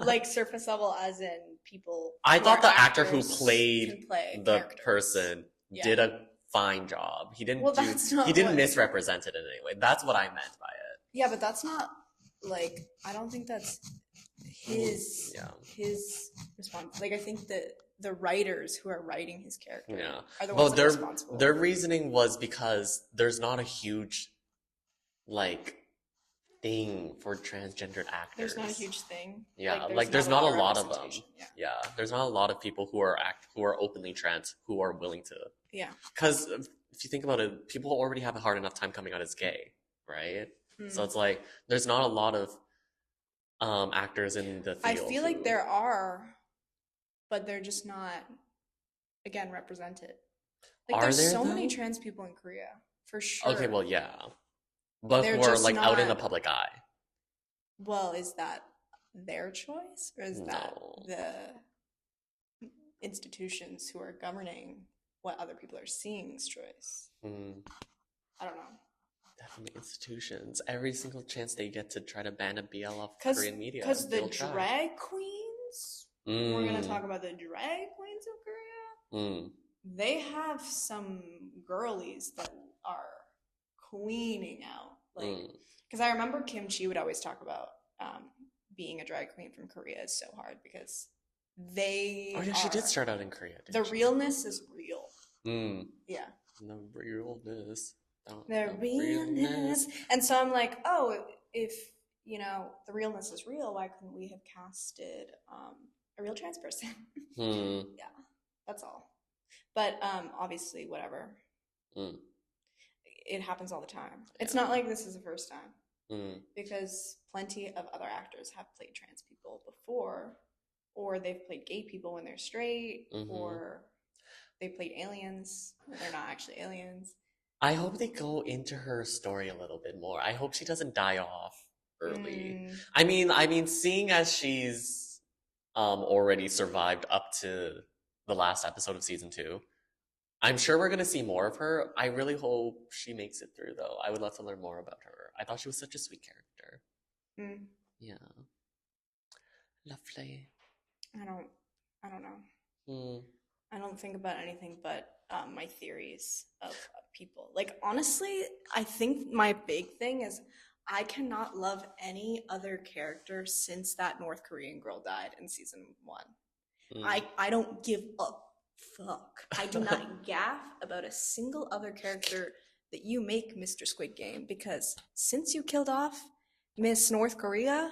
Like surface level as in people. I who thought are the actor who actors played can play the characters. person Yeah. did a fine job. He didn't Well, that's not he didn't what- misrepresent it in any way. That's what I meant by it. Yeah, but that's not like, I don't think that's his response. Like, I think that the writers who are writing his character are the ones that are responsible. Their reasoning was because there's not a huge like thing for transgendered actors. There's not a huge thing. Yeah, like there's not a lot of them. representation. Yeah, there's not a lot of people who are openly trans who are willing to. Yeah. Because if you think about it, people already have a hard enough time coming out as gay, right? So it's like there's not a lot of actors in the field. I feel like there are, but they're just not, again, represented. Like, Are there's there, so many though? trans people in Korea, for sure. Okay, well, yeah, but They're who are just like out in the not- public eye. Well, is that their choice, or is that No. the institutions who are governing what other people are seeing's choice? I don't know. Definitely institutions. Every single chance they get to try to ban a BL off 'Cause- Korean media, Because the they'll try. drag queens, we're going to talk about the drag queens of Korea. They have some girlies that are queening out. Like, because I remember Kim Chi would always talk about being a drag queen from Korea is so hard because they. Oh yeah, she did start out in Korea. Didn't The she? realness is real. The Yeah. realness. The realness. And so I'm like, oh, if the realness is real, why couldn't we have casted a real trans person? Yeah, that's all. But obviously, whatever. It happens all the time. It's not like this is the first time. Because plenty of other actors have played trans people before, or they've played gay people when they're straight, or they played aliens when they're not actually aliens. I hope they go into her story a little bit more. I hope she doesn't die off early. I mean, seeing as she's already survived up to the last episode of season 2, I'm sure we're gonna see more of her. I really hope she makes it through, though. I would love to learn more about her. I thought she was such a sweet character. Yeah, lovely. I don't know. I don't think about anything but my theories of people. Like, honestly, I think my big thing is I cannot love any other character since that North Korean girl died in season 1. I don't give a fuck. I do not gaff about a single other character that you make, Mr. Squid Game, because since you killed off Miss North Korea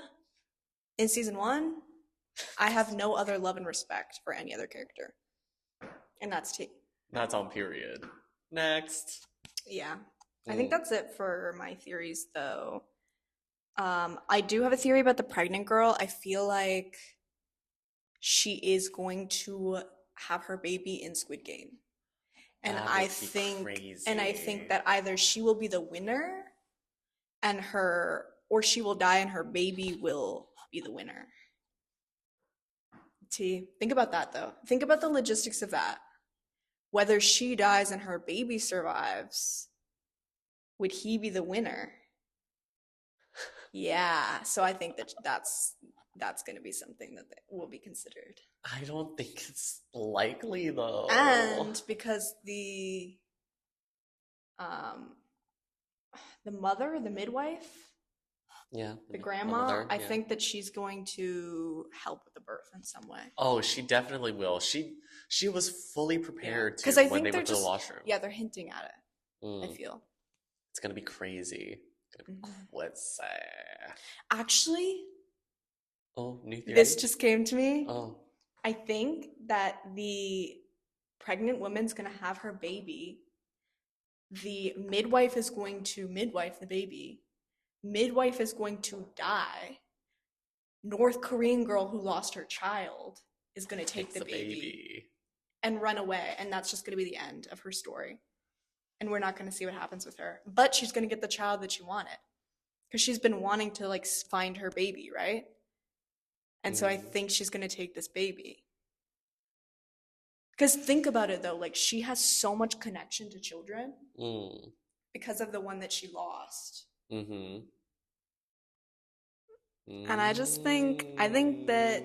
in season 1, I have no other love and respect for any other character. And that's T. That's on period. Next. Yeah. I think that's it for my theories, though. I do have a theory about the pregnant girl. I feel like she is going to have her baby in Squid Game. And That I would be think crazy. that either she will be the winner or she will die and her baby will be the winner. T, think about that though. Think about the logistics of that. Whether she dies and her baby survives, would he be the winner? Yeah, so I think that's going to be something that will be considered. I don't think it's likely though. And because um the midwife, Yeah, the grandma, mother, I yeah. think that she's going to help with the birth in some way. Oh, she definitely will. She was fully prepared Because to I when think they they're went to the just washroom. yeah, they're hinting at it. I Mm, feel. it's gonna be crazy. Let's say. Actually, Oh, new theory. this just came to me. Oh, I think that the pregnant woman's gonna have her baby. The midwife is going to midwife the baby. Midwife is going to die. North Korean girl who lost her child is going to take takes the baby and run away, and that's just going to be the end of her story. And we're not going to see what happens with her. But she's going to get the child that she wanted because she's been wanting to like find her baby, right? And so I think she's going to take this baby. Because think about it though, like she has so much connection to children because of the one that she lost. Mm-hmm. And I think that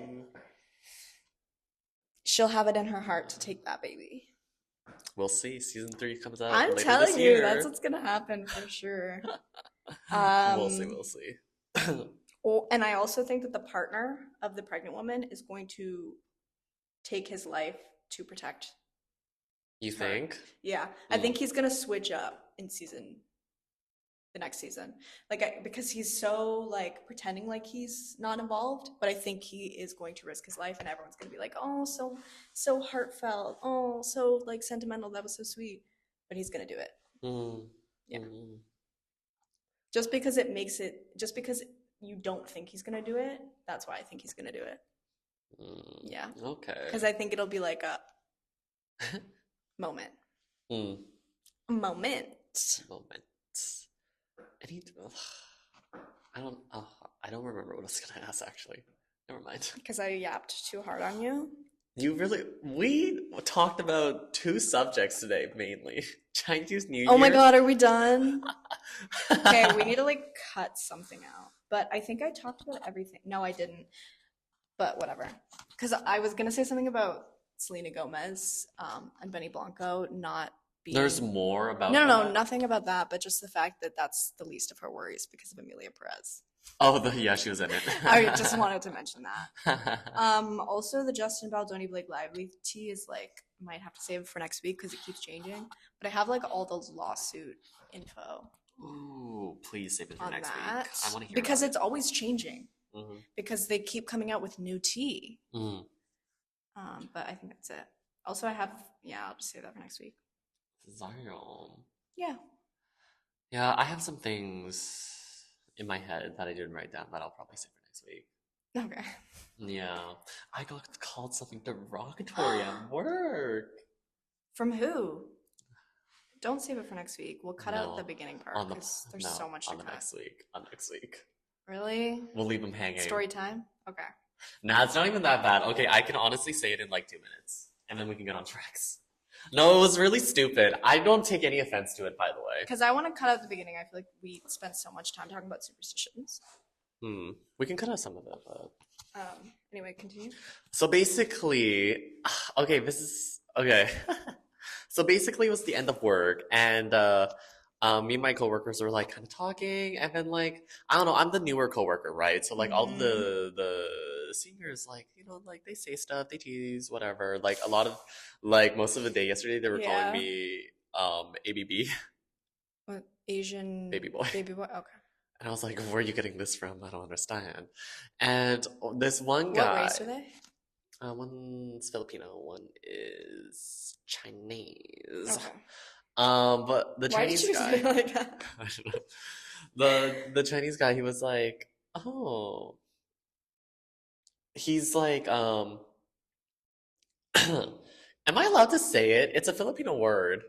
she'll have it in her heart to take that baby. We'll see. Season 3 comes out I'm later telling this you, year. that's what's gonna happen for sure. We'll see. And I also think that the partner of the pregnant woman is going to take his life to protect. You think? Yeah, I think he's gonna switch up in the next season, because he's so like pretending like he's not involved, but I think he is going to risk his life, and everyone's gonna be like, "Oh, so heartfelt. Oh, so like sentimental. That was so sweet." But he's gonna do it. Yeah. Just because you don't think he's gonna do it, that's why I think he's gonna do it. Yeah. Okay. Because I think it'll be like a moment. Moment. I don't remember what I was gonna ask actually. Never mind. Because I yapped too hard on you. We talked about 2 subjects today mainly. Chinese New Year. Oh my god, are we done? Okay, we need to like cut something out. But I think I talked about everything. No, I didn't. But whatever. Because I was gonna say something about Selena Gomez and Benny Blanco not being. There's more about No, nothing about that, but just the fact that that's the least of her worries because of Emilia Perez. Oh, yeah, she was in it. I just wanted to mention that. Also, the Justin Baldoni Blake Lively tea is like, might have to save it for next week because it keeps changing. But I have like all those lawsuit info. Ooh, please save it for next week. I want to hear because about it's always changing. Because they keep coming out with new tea. But I think that's it. Also, I'll just save that for next week. Zion. Yeah. Yeah, I have some things in my head that I didn't write down that I'll probably save for next week. Okay. Yeah. I got called something derogatory at work. From who? Don't save it for next week. We'll cut out the beginning part because there's so much to cut. On next week. Really? We'll leave them hanging. Story time? Okay. Nah, it's not even that bad. Okay, I can honestly say it in like 2 minutes. And then we can get on tracks. No, it was really stupid. I don't take any offense to it, by the way. Because I want to cut out the beginning. I feel like we spent so much time talking about superstitions. We can cut out some of it, but... Anyway, continue. So basically... Okay, okay. So basically it was the end of work, and me and my coworkers were like kind of talking, and then like, I don't know, I'm the newer coworker, right? So like all the seniors, like, you know, like they say stuff, they tease, whatever. Like a lot of, like most of the day yesterday, they were calling me ABB. What, Asian baby boy. Baby boy. Okay. And I was like, where are you getting this from? I don't understand. And this one What guy, race are they? one's Filipino, one is Chinese. Okay. But the Why did Chinese you say guy, it like that? I don't know. The Chinese guy, he was like, oh, he's like, am I allowed to say it? It's a Filipino word.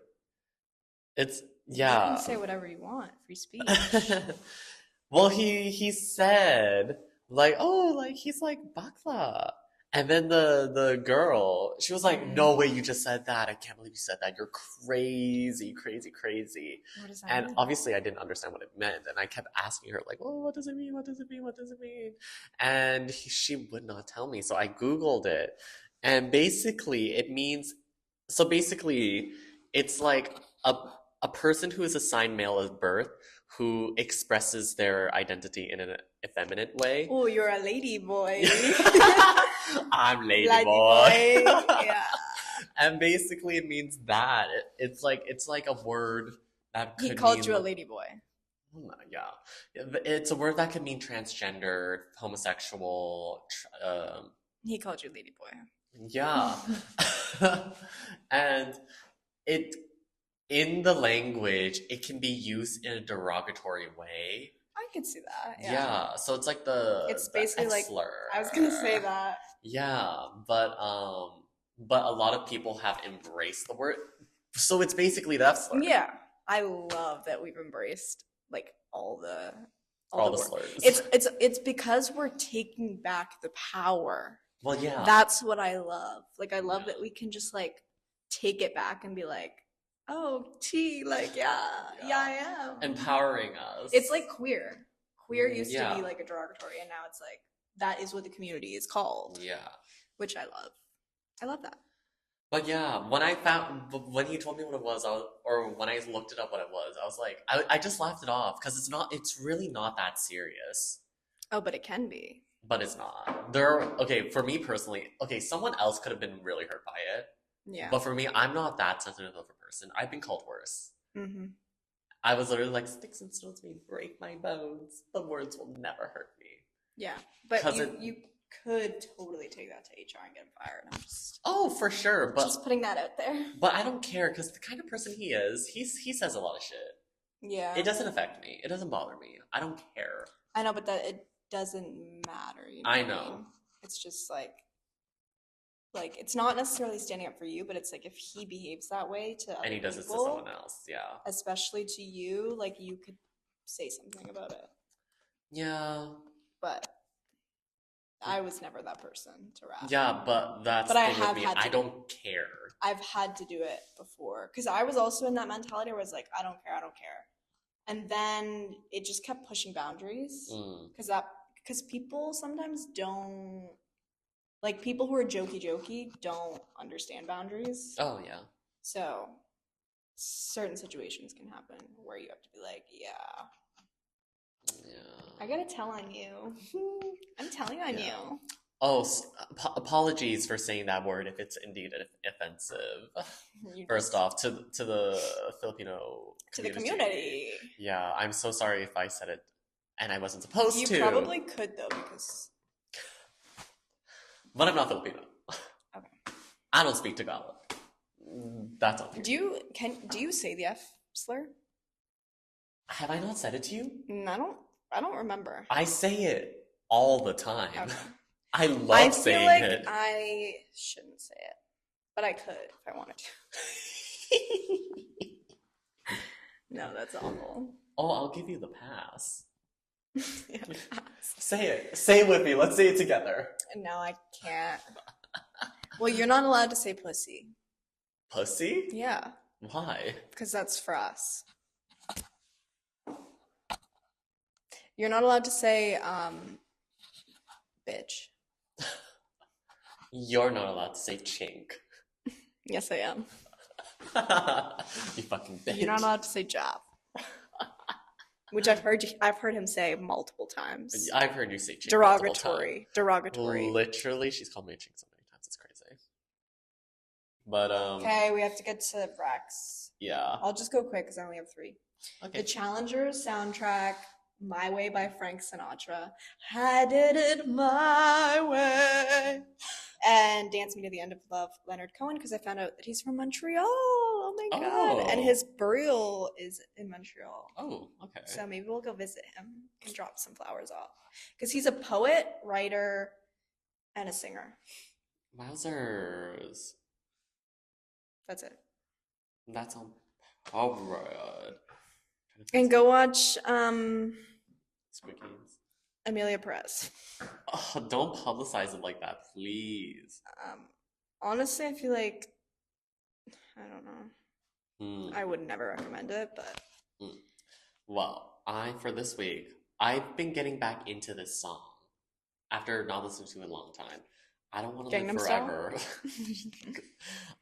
It's You can yeah. say whatever you want. Free speech. Well, he said like, oh, like he's like bakla. And then the girl, she was like, Mm. no way, you just said that. I can't believe you said that. You're crazy, crazy, crazy. What does that And mean? obviously I didn't understand what it meant. And I kept asking her, like, oh, what does it mean? What does it mean? What does it mean? And she would not tell me. So I Googled it. And basically it means, so basically it's like a person who is assigned male at birth who expresses their identity in an effeminate way. Oh, you're a lady boy. I'm lady Lady boy. boy. Yeah. And basically it means that. It's like a word that He could called mean you a lady boy. yeah. It's a word that could mean transgender, homosexual, He called you lady boy. yeah. And it in the language, it can be used in a derogatory way. I could see that. Yeah. Yeah, so it's like It's the basically like X-slur. I was gonna say that. Yeah, but a lot of people have embraced the word. So it's basically the F-slur. Yeah. I love that we've embraced like all the All the words. slurs. It's because we're taking back the power. Well, yeah. That's what I love. Like I love Yeah. that we can just like take it back and be like, oh, T, like yeah, I am. Empowering us. It's like queer. Queer used to Yeah. be like a derogatory, and now it's like that is what the community is called, Yeah. which I love. I love that. But yeah, when he told me what it was, or when I looked it up what it was, I was like, I just laughed it off because it's really not that serious. Oh, but it can be. But it's not. Okay, for me personally, okay, someone else could have been really hurt by it. Yeah. But for me, I'm not that sensitive of a person. I've been called worse. Mm-hmm. I was literally like, sticks and stones may break my bones, but words will never hurt me. Yeah, but 'Cause you could totally take that to HR and get him fired. I'm just Oh, for sure, but putting that out there. but I don't care because the kind of person he is, he says a lot of shit. Yeah. It doesn't affect me. It doesn't bother me. I don't care. I know, but that it doesn't matter. You know I what know. mean? It's just like it's not necessarily standing up for you, but it's like if he behaves that way to other And he does this to people, someone else. Yeah. especially to you, like you could say something about it. Yeah. But I was never that person to rap. Yeah, but that's But the I thing with have me. had to I don't care. I've had to do it before because I was also in that mentality where I was like, I don't care, and then it just kept pushing boundaries Mm. because people sometimes don't like people who are jokey don't understand boundaries. Oh yeah. So certain situations can happen where you have to be like, yeah, I gotta tell on you. I'm telling on Yeah. you. Oh, apologies for saying that word if it's indeed offensive. First off, to the Filipino to the community. Yeah, I'm so sorry if I said it and I wasn't supposed You to. probably could though because But I'm not Filipino. Okay. I don't speak Tagalog. That's all. do you say the F slur? Have I not said it to you? I don't remember. I say it all the time. Okay. I love I feel saying like it. I shouldn't say it, but I could if I wanted to. No, that's awful. Oh, I'll give you the pass. Yeah. Say it. Say it with me. Let's say it together. No, I can't. Well, you're not allowed to say pussy. Pussy? Yeah, Why? because that's for us. You're not allowed to say bitch. You're not allowed to say chink. Yes, I am. You fucking bitch. You're not allowed to say job. Which I've heard him say multiple times. I've heard you say chink multiple times. Derogatory. Literally, she's called me a chink so many times. It's crazy. But Okay, we have to get to Brax. yeah. I'll just go quick because I only have 3. Okay. The Challengers soundtrack My Way by Frank Sinatra. I did it my way. And Dance Me to the End of Love, Leonard Cohen, because I found out that he's from Montreal. Oh my God. And Oh. his burial is in Montreal. Oh, okay. So maybe we'll go visit him and drop some flowers off. Because he's a poet, writer, and a singer. Wowzers. That's it. That's all right. And go watch Squid Games. Amelia Perez. Oh, don't publicize it like that, please. Honestly, I feel like I don't know. Hmm. I would never recommend it, but Well, for this week, I've been getting back into this song after not listening to it in a long time. I don't want to live Gangnam Style? forever.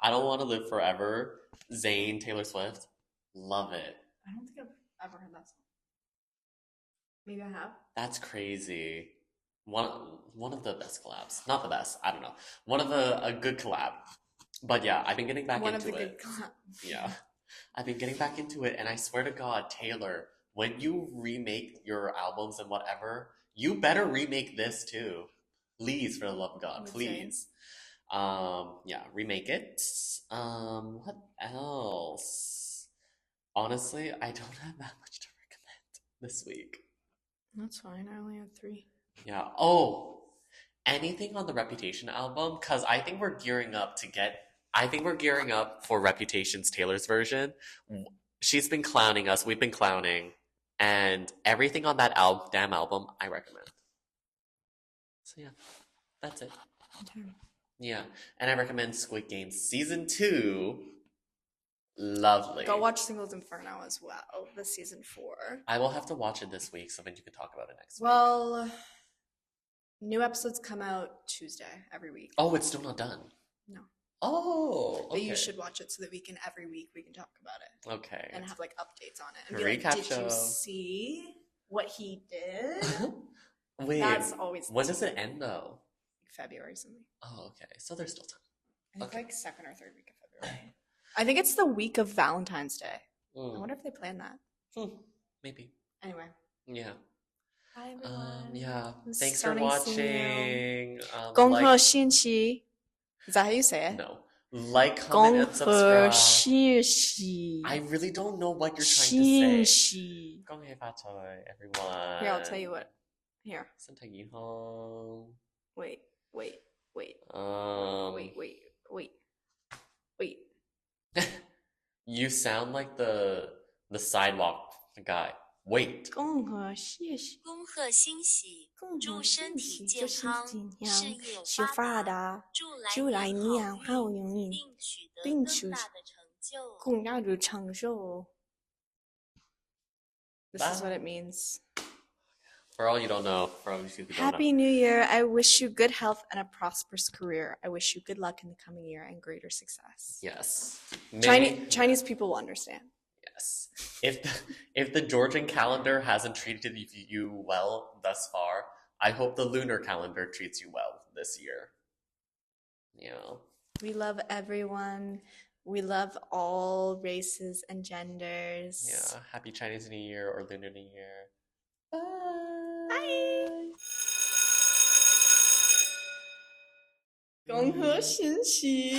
I don't want to live forever. Zayn, Taylor Swift, love it. I don't think I've ever heard that song. Maybe I have. That's crazy. One of the best collabs. Not the best. I don't know. One of a good collab. But yeah, I've been getting back One into of the it. good collabs. Yeah. I've been getting back into it, and I swear to God, Taylor, when you remake your albums and whatever, you better remake this too. Please, for the love of God, With please. Yeah, remake it. What else? Honestly, I don't have that much to recommend this week. That's fine. I only have 3. Yeah. Oh, anything on the Reputation album? Because I think we're gearing up for Reputation's Taylor's version. She's been clowning us. We've been clowning. And everything on that damn album, I recommend. So yeah, that's it. Okay. Yeah. And I recommend Squid Game Season 2. Lovely. Go watch Singles Inferno as well, the season 4. I will have to watch it this week so then you can talk about it next week. Well, new episodes come out Tuesday every week. Oh, it's still not done. No. Oh, okay. But you should watch it so that every week we can talk about it. Okay. And have like updates on it. And be Recap like, did show. you see what he did? Wait, That's always when does it end though? February something. Oh, okay. So there's still time. I think Okay. like 2nd or 3rd week of February. I think it's the week of Valentine's Day. I Mm. wonder if they planned that. Maybe. Anyway. Yeah. Bye everyone. Yeah. It was Thanks for stunning seeing watching. Gong Like, He Xin Qi. Is that how you say it? no. Like, Gong comment, He and subscribe. Xin Qi. I really don't know what you're trying to say. Qi. Gong hei fa choi, everyone. Here, I'll tell you what. Here. Santa yi hong. Wait. Wait. You sound like the sidewalk guy. Wait. 恭贺谢谢，恭贺新喜，恭祝贺身新喜，体健祝身康，体健事康，事业发达，达，祝来祝来年年好好运，运运，并取得并取更大的成就。更大的长寿。This is what it means. For all you don't know, for all you who don't Happy know. New Year. I wish you good health and a prosperous career. I wish you good luck in the coming year and greater success. Yes. Chinese people will understand. Yes. If the Georgian calendar hasn't treated you well thus far, I hope the lunar calendar treats you well this year. Yeah. We love everyone. We love all races and genders. Yeah. Happy Chinese New Year or Lunar New Year. Bye. Bye. 恭贺新喜。